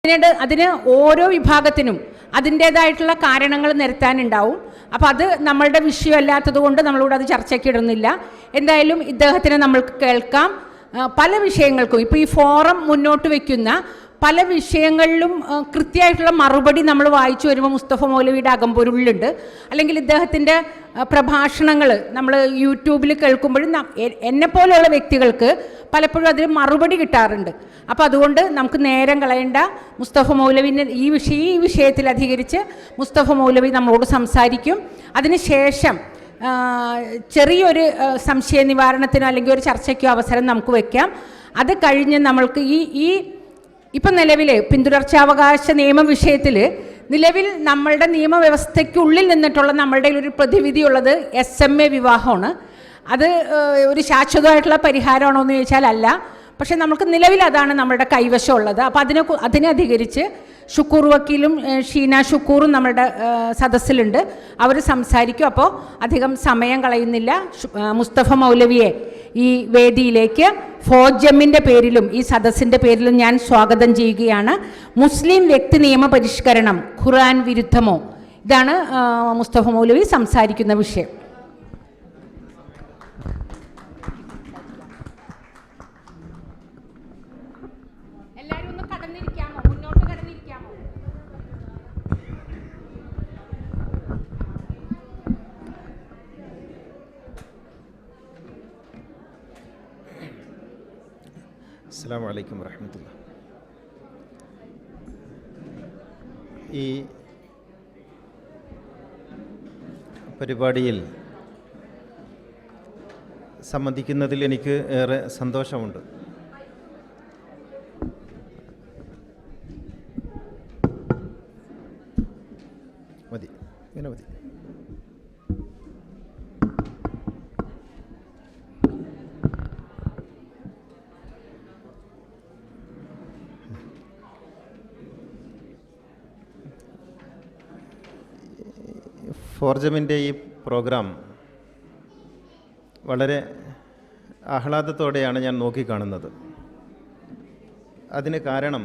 അതിന് ഓരോ വിഭാഗത്തിനും അതിൻ്റേതായിട്ടുള്ള കാരണങ്ങൾ നിരത്താനുണ്ടാവും. അപ്പോൾ അത് നമ്മളുടെ വിഷയമല്ലാത്തത് കൊണ്ട് നമ്മളിവിടെ അത് ചർച്ചയ്ക്ക് ഇടുന്നില്ല. എന്തായാലും ഇദ്ദേഹത്തിനെ നമ്മൾക്ക് കേൾക്കാം. പല വിഷയങ്ങൾക്കും ഇപ്പോൾ ഈ ഫോറം മുന്നോട്ട് വയ്ക്കുന്ന പല വിഷയങ്ങളിലും കൃത്യമായിട്ടുള്ള മറുപടി നമ്മൾ വായിച്ചു വരുമ്പോൾ മുസ്തഫ മൗലവിയുടെ അകമ്പൊരുളുണ്ട്. അല്ലെങ്കിൽ ഇദ്ദേഹത്തിൻ്റെ പ്രഭാഷണങ്ങൾ നമ്മൾ യൂട്യൂബിൽ കേൾക്കുമ്പോഴും എന്നെപ്പോലെയുള്ള വ്യക്തികൾക്ക് പലപ്പോഴും അതിന് മറുപടി കിട്ടാറുണ്ട്. അപ്പോൾ അതുകൊണ്ട് നമുക്ക് നേരം കളയേണ്ട. മുസ്തഫ മൗലവിനെ ഈ വിഷയത്തിൽ അധികരിച്ച് മുസ്തഫ മൗലവി നമ്മളോട് സംസാരിക്കും. അതിനുശേഷം ചെറിയൊരു സംശയ നിവാരണത്തിനോ അല്ലെങ്കിൽ ഒരു ചർച്ചയ്ക്കോ അവസരം നമുക്ക് വയ്ക്കാം. അത് കഴിഞ്ഞ് നമ്മൾക്ക് ഇപ്പം നിലവിൽ പിന്തുടർച്ചാവകാശ നിയമ വിഷയത്തിൽ നിലവിൽ നമ്മളുടെ നിയമവ്യവസ്ഥയ്ക്കുള്ളിൽ നിന്നിട്ടുള്ള നമ്മളുടെ ഒരു പ്രതിവിധിയുള്ളത് SMA വിവാഹമാണ്. അത് ഒരു ശാശ്വതമായിട്ടുള്ള പരിഹാരമാണോ എന്ന് ചോദിച്ചാൽ അല്ല. പക്ഷെ നമുക്ക് നിലവിൽ അതാണ് നമ്മുടെ കൈവശമുള്ളത്. അപ്പോൾ അതിനെ അധികരിച്ച് ഷുക്കൂർ വക്കീലും ഷീന ഷുക്കൂറും നമ്മുടെ സദസ്സിലുണ്ട്. അവർ സംസാരിക്കും. അപ്പോൾ അധികം സമയം കളയുന്നില്ല. മുസ്തഫ മൗലവിയെ ഈ വേദിയിലേക്ക് ഫോജമ്മിൻ്റെ പേരിലും ഈ സദസ്സിൻ്റെ പേരിലും ഞാൻ സ്വാഗതം ചെയ്യുകയാണ്. മുസ്ലിം വ്യക്തി നിയമ പരിഷ്കരണം ഖുർആൻ വിരുദ്ധമോ? ഇതാണ് മുസ്തഫ മൗലവി സംസാരിക്കുന്ന വിഷയം. എല്ലാവരും ഒന്ന് കടന്നിരിക്കാമോ? മുന്നോട്ട് കടന്നിരിക്കാമോ? അസ്സലാമു അലൈക്കും വറഹ്മത്തുള്ളാഹി. ഈ പരിപാടിയിൽ സംബന്ധിക്കുന്നതിൽ എനിക്ക് ഏറെ സന്തോഷമുണ്ട്. മതി, ഇങ്ങനെ മതി. ഫോർജമിൻ്റെ ഈ പ്രോഗ്രാം വളരെ ആഹ്ലാദത്തോടെയാണ് ഞാൻ നോക്കിക്കാണുന്നത്. അതിന് കാരണം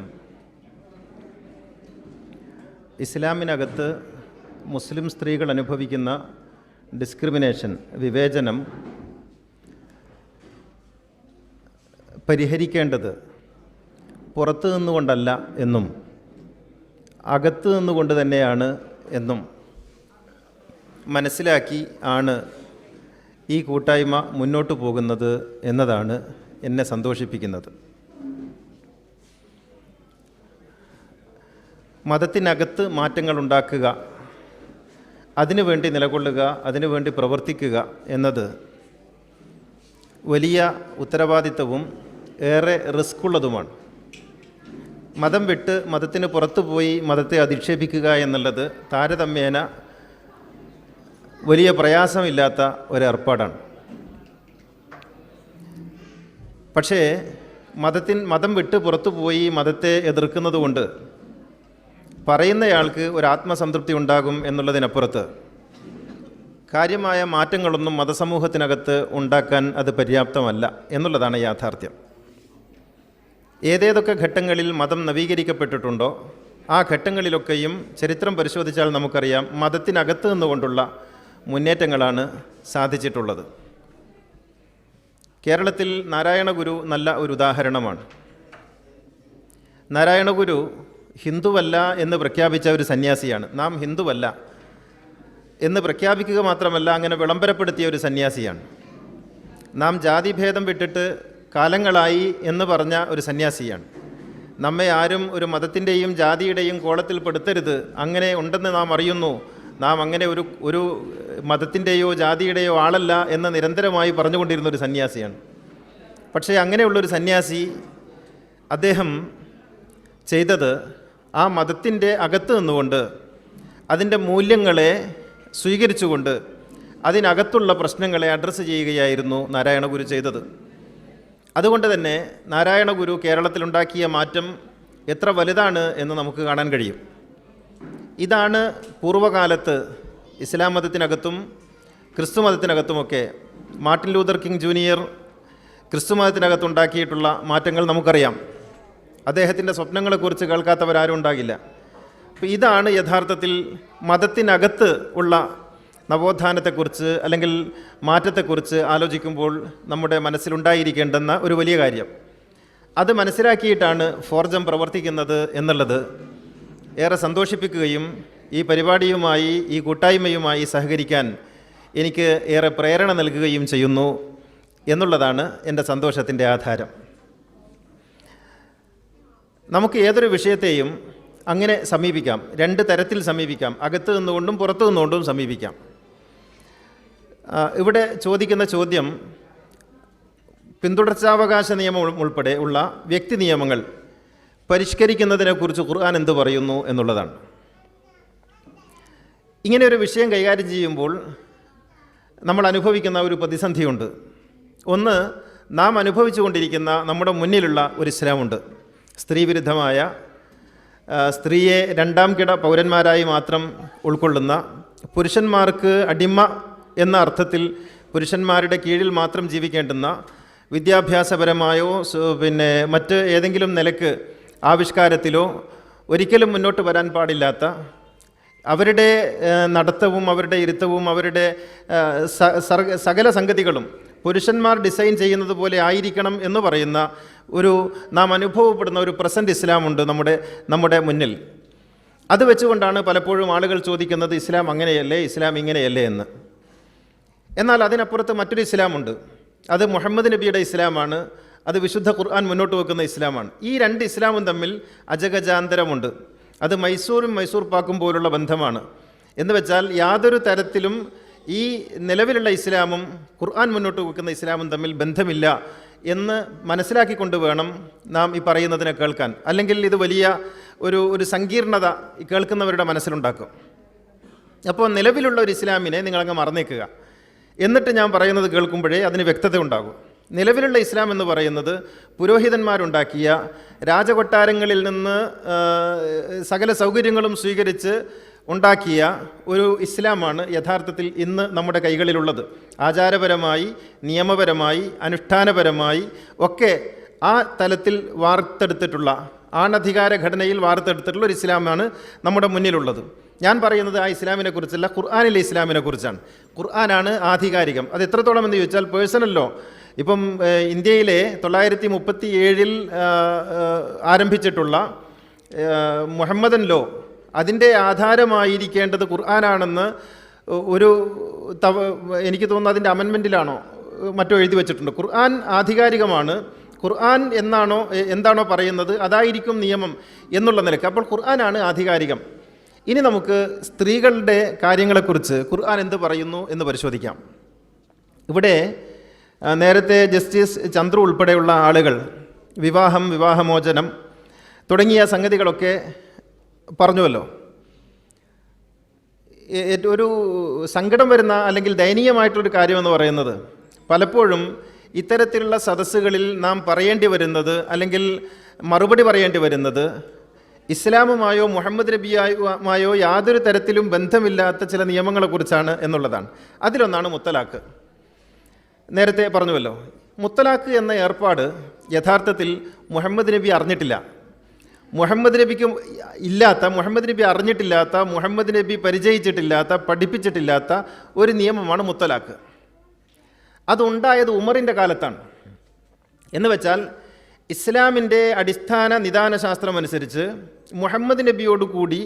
ഇസ്ലാമിനകത്ത് മുസ്ലിം സ്ത്രീകൾ അനുഭവിക്കുന്ന ഡിസ്ക്രിമിനേഷൻ, വിവേചനം പരിഹരിക്കേണ്ടത് പുറത്തു നിന്നുകൊണ്ടല്ല എന്നും അകത്ത് നിന്നുകൊണ്ട് തന്നെയാണ് എന്നും മനസ്സിലാക്കി ആണ് ഈ കൂട്ടായ്മ മുന്നോട്ട് പോകുന്നത് എന്നതാണ് എന്നെ സന്തോഷിപ്പിക്കുന്നത്. മതത്തിനകത്ത് മാറ്റങ്ങൾ ഉണ്ടാക്കുക, അതിനുവേണ്ടി നിലകൊള്ളുക, അതിനുവേണ്ടി പ്രവർത്തിക്കുക എന്നത് വലിയ ഉത്തരവാദിത്തവും ഏറെ റിസ്ക്കുള്ളതുമാണ്. മതം വിട്ട് മതത്തിന് പുറത്തു പോയി മതത്തെ അധിക്ഷേപിക്കുക എന്നുള്ളത് താരതമ്യേന വലിയ പ്രയാസമില്ലാത്ത ഒരേർപ്പാടാണ്. പക്ഷേ മതം വിട്ട് പുറത്തു പോയി മതത്തെ എതിർക്കുന്നത് കൊണ്ട് പറയുന്നയാൾക്ക് ഒരു ആത്മസംതൃപ്തി ഉണ്ടാകും എന്നുള്ളതിനപ്പുറത്ത് കാര്യമായ മാറ്റങ്ങളൊന്നും മതസമൂഹത്തിനകത്ത് ഉണ്ടാക്കാൻ അത് പര്യാപ്തമല്ല എന്നുള്ളതാണ് യാഥാർത്ഥ്യം. ഏതേതൊക്കെ ഘട്ടങ്ങളിൽ മതം നവീകരിക്കപ്പെട്ടിട്ടുണ്ടോ ആ ഘട്ടങ്ങളിലൊക്കെയും ചരിത്രം പരിശോധിച്ചാൽ നമുക്കറിയാം മതത്തിനകത്ത് നിന്നുകൊണ്ടുള്ള മുന്നേറ്റങ്ങളാണ് സാധിച്ചിട്ടുള്ളത്. കേരളത്തിൽ നാരായണ ഗുരു നല്ല ഒരു ഉദാഹരണമാണ്. നാരായണ ഗുരു ഹിന്ദുവല്ല എന്ന് പ്രഖ്യാപിച്ച ഒരു സന്യാസിയാണ്. നാം ഹിന്ദുവല്ല എന്ന് പ്രഖ്യാപിക്കുക മാത്രമല്ല, അങ്ങനെ വിളംബരപ്പെടുത്തിയ ഒരു സന്യാസിയാണ്. നാം ജാതിഭേദം വിട്ടിട്ട് കാലങ്ങളായി എന്ന് പറഞ്ഞ ഒരു സന്യാസിയാണ്. നമ്മെ ആരും ഒരു മതത്തിൻ്റെയും ജാതിയുടെയും കോളത്തിൽ പെടുത്തരുത്, അങ്ങനെ ഉണ്ടെന്ന് നാം അറിയുന്നു, നാം അങ്ങനെ ഒരു മതത്തിൻ്റെയോ ജാതിയുടെയോ ആളല്ല എന്ന് നിരന്തരമായി പറഞ്ഞുകൊണ്ടിരുന്ന ഒരു സന്യാസിയാണ്. പക്ഷേ അങ്ങനെയുള്ളൊരു സന്യാസി അദ്ദേഹം ചെയ്തത് ആ മതത്തിൻ്റെ അകത്ത് നിന്നുകൊണ്ട് അതിൻ്റെ മൂല്യങ്ങളെ സ്വീകരിച്ചുകൊണ്ട് അതിനകത്തുള്ള പ്രശ്നങ്ങളെ അഡ്രസ്സ് ചെയ്യുകയായിരുന്നു നാരായണ ഗുരു ചെയ്തത്. അതുകൊണ്ട് തന്നെ നാരായണ ഗുരു കേരളത്തിലുണ്ടാക്കിയ മാറ്റം എത്ര വലുതാണ് എന്ന് നമുക്ക് കാണാൻ കഴിയും. ഇതാണ് പൂർവ്വകാലത്ത് ഇസ്ലാം മതത്തിനകത്തും ക്രിസ്തു മതത്തിനകത്തുമൊക്കെ മാർട്ടിൻ ലൂതർ കിങ് ജൂനിയർ ക്രിസ്തു മതത്തിനകത്തുണ്ടാക്കിയിട്ടുള്ള മാറ്റങ്ങൾ നമുക്കറിയാം. അദ്ദേഹത്തിൻ്റെ സ്വപ്നങ്ങളെക്കുറിച്ച് കേൾക്കാത്തവരാരും ഉണ്ടാകില്ല. അപ്പോൾ ഇതാണ് യഥാർത്ഥത്തിൽ മതത്തിനകത്ത് ഉള്ള നവോത്ഥാനത്തെക്കുറിച്ച് അല്ലെങ്കിൽ മാറ്റത്തെക്കുറിച്ച് ആലോചിക്കുമ്പോൾ നമ്മുടെ മനസ്സിലുണ്ടായിരിക്കേണ്ടുന്ന ഒരു വലിയ കാര്യം. അത് മനസ്സിലാക്കിയിട്ടാണ് ഫോർജം പ്രവർത്തിക്കുന്നത് എന്നുള്ളത് ഏറെ സന്തോഷിപ്പിക്കുകയും ഈ പരിപാടിയുമായി ഈ കൂട്ടായ്മയുമായി സഹകരിക്കാൻ എനിക്ക് ഏറെ പ്രേരണ നൽകുകയും ചെയ്യുന്നു എന്നുള്ളതാണ് എൻ്റെ സന്തോഷത്തിൻ്റെ ആധാരം. നമുക്ക് ഏതൊരു വിഷയത്തെയും അങ്ങനെ സമീപിക്കാം, രണ്ട് തരത്തിൽ സമീപിക്കാം, അകത്ത് നിന്നുകൊണ്ടും പുറത്തു നിന്നുകൊണ്ടും സമീപിക്കാം. ഇവിടെ ചോദിക്കുന്ന ചോദ്യം പിന്തുടർച്ചാവകാശ നിയമം ഉൾപ്പെടെ ഉള്ള വ്യക്തി നിയമങ്ങൾ പരിഷ്കരിക്കുന്നതിനെക്കുറിച്ച് ഖുർആൻ എന്ത് പറയുന്നു എന്നുള്ളതാണ്. ഇങ്ങനെ ഒരു വിഷയം കൈകാര്യം ചെയ്യുമ്പോൾ നമ്മൾ അനുഭവിക്കുന്ന ഒരു പ്രതിസന്ധിയുണ്ട്. ഒന്ന്, നാം അനുഭവിച്ചുകൊണ്ടിരിക്കുന്ന നമ്മുടെ മുന്നിലുള്ള ഒരു ഇസ്ലാമുണ്ട്, സ്ത്രീവിരുദ്ധമായ, സ്ത്രീയെ രണ്ടാം കിട പൗരന്മാരായി മാത്രം ഉൾക്കൊള്ളുന്ന, പുരുഷന്മാർക്ക് അടിമ എന്ന അർത്ഥത്തിൽ പുരുഷന്മാരുടെ കീഴിൽ മാത്രം ജീവിക്കേണ്ടുന്ന, വിദ്യാഭ്യാസപരമായോ മറ്റ് ഏതെങ്കിലും നിലക്ക് ആവിഷ്കാരത്തിലോ ഒരിക്കലും മുന്നോട്ട് വരാൻ പാടില്ലാത്ത, അവരുടെ നടത്തവും അവരുടെ ഇരുത്തവും അവരുടെ സകല സംഗതികളും പുരുഷന്മാർ ഡിസൈൻ ചെയ്യുന്നത് പോലെ ആയിരിക്കണം എന്ന് പറയുന്ന ഒരു നാം അനുഭവപ്പെടുന്ന ഒരു പ്രസൻറ്റ് ഇസ്ലാമുണ്ട് നമ്മുടെ മുന്നിൽ. അത് വെച്ചുകൊണ്ടാണ് പലപ്പോഴും ആളുകൾ ചോദിക്കുന്നത് ഇസ്ലാം അങ്ങനെയല്ലേ, ഇസ്ലാം ഇങ്ങനെയല്ലേ എന്ന്. എന്നാൽ അതിനപ്പുറത്ത് മറ്റൊരു ഇസ്ലാമുണ്ട്. അത് മുഹമ്മദ് നബിയുടെ ഇസ്ലാമാണ്. അത് വിശുദ്ധ ഖുർആൻ മുന്നോട്ട് വെക്കുന്ന ഇസ്ലാമാണ്. ഈ രണ്ട് ഇസ്ലാമും തമ്മിൽ അജഗജാന്തരമുണ്ട്. അത് മൈസൂരും മൈസൂർ പാക്കും പോലുള്ള ബന്ധമാണ്. എന്ന് വെച്ചാൽ യാതൊരു തരത്തിലും ഈ നിലവിലുള്ള ഇസ്ലാമും ഖുർആൻ മുന്നോട്ട് വെക്കുന്ന ഇസ്ലാമും തമ്മിൽ ബന്ധമില്ല എന്ന് മനസ്സിലാക്കിക്കൊണ്ട് വേണം നാം ഈ പറയുന്നതിനെ കേൾക്കാൻ. അല്ലെങ്കിൽ ഇത് വലിയ ഒരു സങ്കീർണത കേൾക്കുന്നവരുടെ മനസ്സിലുണ്ടാക്കും. അപ്പോൾ നിലവിലുള്ള ഒരു ഇസ്ലാമിനെ നിങ്ങളങ്ങ് മറന്നേക്കുക. എന്നിട്ട് ഞാൻ പറയുന്നത് കേൾക്കുമ്പോഴേ അതിന് വ്യക്തത ഉണ്ടാകും. നിലവിലുള്ള ഇസ്ലാം എന്ന് പറയുന്നത് പുരോഹിതന്മാരുണ്ടാക്കിയ, രാജകൊട്ടാരങ്ങളിൽ നിന്ന് സകല സൗകര്യങ്ങളും സ്വീകരിച്ച് ഉണ്ടാക്കിയ ഒരു ഇസ്ലാമാണ് യഥാർത്ഥത്തിൽ ഇന്ന് നമ്മുടെ കൈകളിലുള്ളത്. ആചാരപരമായി, നിയമപരമായി, അനുഷ്ഠാനപരമായി ഒക്കെ ആ തലത്തിൽ വാർത്തെടുത്തിട്ടുള്ള, ആണധികാര ഘടനയിൽ വാർത്തെടുത്തിട്ടുള്ള ഒരു ഇസ്ലാമാണ് നമ്മുടെ മുന്നിലുള്ളത്. ഞാൻ പറയുന്നത് ആ ഇസ്ലാമിനെ കുറിച്ചല്ല, ഖുർആനിലെ ഇസ്ലാമിനെ കുറിച്ചാണ്. ഖുർആനാണ് ആധികാരികം. അത് എത്രത്തോളം എന്ന് ചോദിച്ചാൽ പേഴ്സണൽ ലോ, ഇപ്പം ഇന്ത്യയിലെ 1937 ആരംഭിച്ചിട്ടുള്ള മുഹമ്മദൻ ലോ, അതിൻ്റെ ആധാരമായിരിക്കേണ്ടത് ഖുർആനാണെന്ന് എനിക്ക് തോന്നുന്നു അതിൻ്റെ അമെൻമെൻറ്റിലാണോ മറ്റോ എഴുതി വച്ചിട്ടുണ്ട്. ഖുർആൻ ആധികാരികമാണ്. ഖുർആൻ എന്താണോ പറയുന്നത് അതായിരിക്കും നിയമം എന്നുള്ള നിലയ്ക്ക്. അപ്പോൾ ഖുർആനാണ് ആധികാരികം. ഇനി നമുക്ക് സ്ത്രീകളുടെ കാര്യങ്ങളെക്കുറിച്ച് ഖുർആൻ എന്ത് പറയുന്നു എന്ന് പരിശോധിക്കാം. ഇവിടെ നേരത്തെ ജസ്റ്റിസ് ചന്ദ്രു ഉൾപ്പെടെയുള്ള ആളുകൾ വിവാഹം, വിവാഹമോചനം തുടങ്ങിയ സംഗതികളൊക്കെ പറഞ്ഞുവല്ലോ. ഒരു സങ്കടം വരുന്ന അല്ലെങ്കിൽ ദയനീയമായിട്ടൊരു കാര്യമെന്ന് പറയുന്നത് പലപ്പോഴും ഇത്തരത്തിലുള്ള സദസ്സുകളിൽ നാം പറയേണ്ടി വരുന്നത് അല്ലെങ്കിൽ മറുപടി പറയേണ്ടി വരുന്നത് ഇസ്ലാമുമായോ മുഹമ്മദ് നബിയുമായോ യാതൊരു തരത്തിലും ബന്ധമില്ലാത്ത ചില നിയമങ്ങളെക്കുറിച്ചാണ് എന്നുള്ളതാണ്. അതിലൊന്നാണ് മുത്തലാഖ്. നേരത്തെ പറഞ്ഞുവല്ലോ, മുത്തലാഖ് എന്ന ഏർപ്പാട് യഥാർത്ഥത്തിൽ മുഹമ്മദ് നബി അറിഞ്ഞിട്ടില്ല. മുഹമ്മദ് നബിക്കും ഇല്ലാത്ത, മുഹമ്മദ് നബി അറിഞ്ഞിട്ടില്ലാത്ത, മുഹമ്മദ് നബി പരിചയിച്ചിട്ടില്ലാത്ത, പഠിപ്പിച്ചിട്ടില്ലാത്ത ഒരു നിയമമാണ് മുത്തലാഖ്. അതുണ്ടായത് ഉമറിൻ്റെ കാലത്താണ്. എന്ന് വെച്ചാൽ ഇസ്ലാമിൻ്റെ അടിസ്ഥാന നിദാനശാസ്ത്രം അനുസരിച്ച് മുഹമ്മദ് നബിയോടുകൂടി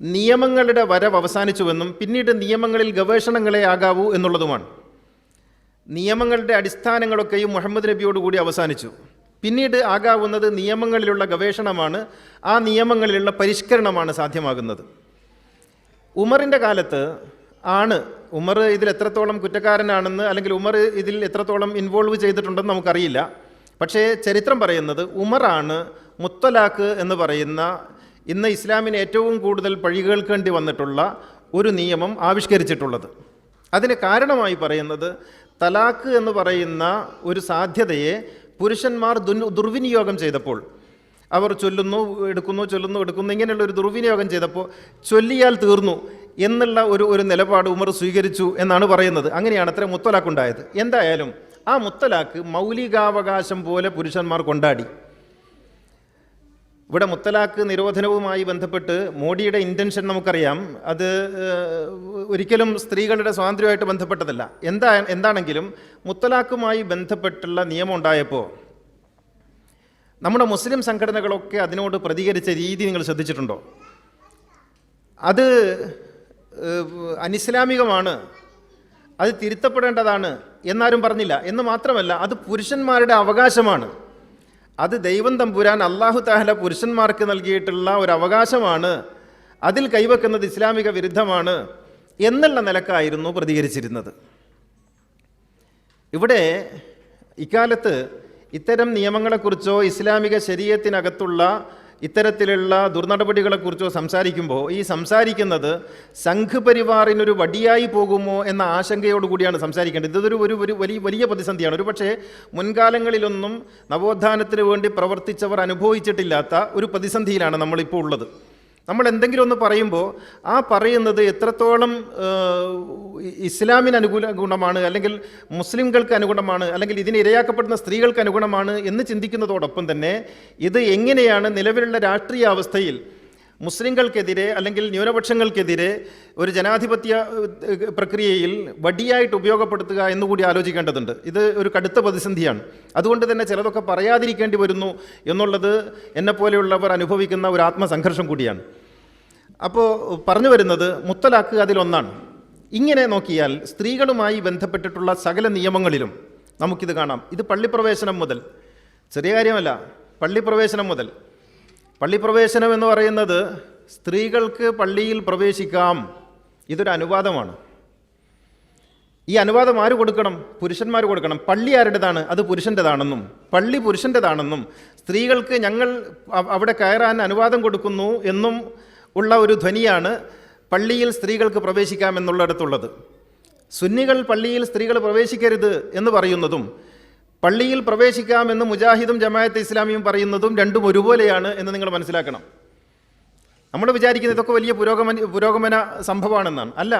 നിയമങ്ങളുടെ വരവ് അവസാനിച്ചുവെന്നും പിന്നീട് നിയമങ്ങളിൽ ഗവേഷണങ്ങളെ ആകാവൂ എന്നുള്ളതുമാണ്. നിയമങ്ങളുടെ അടിസ്ഥാനങ്ങളൊക്കെയും മുഹമ്മദ് നബിയോടുകൂടി അവസാനിച്ചു. പിന്നീട് ആകാവുന്നത് നിയമങ്ങളിലുള്ള ഗവേഷണമാണ്, ആ നിയമങ്ങളിലുള്ള പരിഷ്കരണമാണ് സാധ്യമാകുന്നത്. ഉമറിൻ്റെ കാലത്ത് ആണ്, ഉമർ ഇതിൽ എത്രത്തോളം കുറ്റക്കാരനാണെന്ന് അല്ലെങ്കിൽ ഉമർ ഇതിൽ എത്രത്തോളം ഇൻവോൾവ് ചെയ്തിട്ടുണ്ടെന്ന് നമുക്കറിയില്ല. പക്ഷേ ചരിത്രം പറയുന്നത് ഉമറാണ് മുത്തലാഖ് എന്ന് പറയുന്ന ഇന്ന് ഇസ്ലാമിന് ഏറ്റവും കൂടുതൽ പഴി കേൾക്കേണ്ടി വന്നിട്ടുള്ള ഒരു നിയമം ആവിഷ്കരിച്ചിട്ടുള്ളത്. അതിന് കാരണമായി പറയുന്നത് തലാഖ് എന്ന് പറയുന്ന ഒരു സാധ്യതയെ പുരുഷന്മാർ ദുർവിനിയോഗം ചെയ്തപ്പോൾ, അവർ ചൊല്ലുന്നു എടുക്കുന്നു ഇങ്ങനെയുള്ള ഒരു ദുർവിനിയോഗം ചെയ്തപ്പോൾ ചൊല്ലിയാൽ തീർന്നു എന്നുള്ള ഒരു നിലപാട് ഉമർ സ്വീകരിച്ചു എന്നാണ് പറയുന്നത്. അങ്ങനെയാണ് അത്ര മുത്തലാഖ് ഉണ്ടായത്. എന്തായാലും ആ മുത്തലാഖ് മൗലികാവകാശം പോലെ പുരുഷന്മാർ കൊണ്ടാടി. ഇവിടെ മുത്തലാഖ് നിരോധനവുമായി ബന്ധപ്പെട്ട് മോഡിയുടെ ഇൻറ്റൻഷൻ നമുക്കറിയാം. അത് ഒരിക്കലും സ്ത്രീകളുടെ സ്വാതന്ത്ര്യമായിട്ട് ബന്ധപ്പെട്ടതല്ല. എന്താണെങ്കിലും മുത്തലാഖുമായി ബന്ധപ്പെട്ടുള്ള നിയമം ഉണ്ടായപ്പോൾ നമ്മുടെ മുസ്ലിം സംഘടനകളൊക്കെ അതിനോട് പ്രതികരിച്ച രീതി നിങ്ങൾ ശ്രദ്ധിച്ചിട്ടുണ്ടോ? അത് അനിസ്ലാമികമാണ്, അത് തിരുത്തപ്പെടേണ്ടതാണ് എന്നാരും പറഞ്ഞില്ല. എന്ന് മാത്രമല്ല, അത് പുരുഷന്മാരുടെ അവകാശമാണ്. അത് ദൈവം തമ്പുരാൻ അല്ലാഹു തആല പുരുഷന്മാർക്ക് നൽകിയിട്ടുള്ള ഒരു അവകാശമാണ്. അതിൽ കൈവെക്കുന്നത് ഇസ്ലാമിക വിരുദ്ധമാണ് എന്നുള്ള നിലക്കായിരുന്നു പ്രതികരിച്ചിരുന്നത്. ഇവിടെ ഇക്കാലത്ത് ഇത്തരം നിയമങ്ങളെക്കുറിച്ചോ ഇസ്ലാമിക ശരീഅത്തിനകത്തുള്ള ഇത്തരത്തിലുള്ള ദുർനടപടികളെക്കുറിച്ചോ സംസാരിക്കുമ്പോൾ ഈ സംസാരിക്കുന്നത് സംഘ് പരിവാറിനൊരു വടിയായി പോകുമോ എന്ന ആശങ്കയോടുകൂടിയാണ് സംസാരിക്കേണ്ടത്. ഇതൊരു വലിയ പ്രതിസന്ധിയാണ്. ഒരു പക്ഷേ മുൻകാലങ്ങളിലൊന്നും നവോത്ഥാനത്തിന് വേണ്ടി പ്രവർത്തിച്ചവർ അനുഭവിച്ചിട്ടില്ലാത്ത ഒരു പ്രതിസന്ധിയിലാണ് നമ്മളിപ്പോൾ ഉള്ളത്. നമ്മൾ എന്തെങ്കിലും ഒന്ന് പറയുമ്പോൾ ആ പറയുന്നത് എത്രത്തോളം ഇസ്ലാമിന് ഗുണമാണ്, അല്ലെങ്കിൽ മുസ്ലിംകൾക്ക് അനുഗുണമാണ്, അല്ലെങ്കിൽ ഇതിന് ഇരയാക്കപ്പെടുന്ന സ്ത്രീകൾക്ക് അനുഗുണമാണ് എന്ന് ചിന്തിക്കുന്നതോടൊപ്പം തന്നെ ഇത് എങ്ങനെയാണ് നിലവിലുള്ള രാഷ്ട്രീയ അവസ്ഥയിൽ മുസ്ലിങ്ങൾക്കെതിരെ അല്ലെങ്കിൽ ന്യൂനപക്ഷങ്ങൾക്കെതിരെ ഒരു ജനാധിപത്യ പ്രക്രിയയിൽ വടിയായിട്ട് ഉപയോഗപ്പെടുത്തുക എന്നുകൂടി ആലോചിക്കേണ്ടതുണ്ട്. ഇത് ഒരു കടുത്ത പ്രതിസന്ധിയാണ്. അതുകൊണ്ട് തന്നെ ചിലതൊക്കെ പറയാതിരിക്കേണ്ടി വരുന്നു എന്നുള്ളത് എന്നെപ്പോലെയുള്ളവർ അനുഭവിക്കുന്ന ഒരു ആത്മസംഘർഷം കൂടിയാണ്. അപ്പോൾ പറഞ്ഞു വരുന്നത് മുത്തലാഖ് അതിലൊന്നാണ്. ഇങ്ങനെ നോക്കിയാൽ സ്ത്രീകളുമായി ബന്ധപ്പെട്ടിട്ടുള്ള സകല നിയമങ്ങളിലും നമുക്കിത് കാണാം. ഇത് പള്ളിപ്രവേശനം മുതൽ, ചെറിയ കാര്യമല്ല, പള്ളിപ്രവേശനം മുതൽ. പള്ളിപ്രവേശനം എന്ന് പറയുന്നത് സ്ത്രീകൾക്ക് പള്ളിയിൽ പ്രവേശിക്കാം, ഇതൊരു അനുവാദമാണ്. ഈ അനുവാദം ആര് കൊടുക്കണം? പുരുഷന്മാർ കൊടുക്കണം. പള്ളി ആരുടേതാണ്? അത് പുരുഷൻ്റെതാണെന്നും പള്ളി പുരുഷൻ്റെതാണെന്നും സ്ത്രീകൾക്ക് ഞങ്ങൾ അവിടെ കയറാൻ അനുവാദം കൊടുക്കുന്നു എന്നും ഉള്ള ഒരു ധ്വനിയാണ് പള്ളിയിൽ സ്ത്രീകൾക്ക് പ്രവേശിക്കാമെന്നുള്ളിടത്തുള്ളത്. സുന്നികൾ പള്ളിയിൽ സ്ത്രീകൾ പ്രവേശിക്കരുത് എന്ന് പറയുന്നതും പള്ളിയിൽ പ്രവേശിക്കാമെന്ന് മുജാഹിദും ജമാഅത്തെ ഇസ്ലാമിയും പറയുന്നതും രണ്ടും ഒരുപോലെയാണ് എന്ന് നിങ്ങൾ മനസ്സിലാക്കണം. നമ്മൾ വിചാരിക്കുന്നത് ഇതൊക്കെ വലിയ പുരോഗമന സംഭവമാണെന്നാണ്. അല്ല,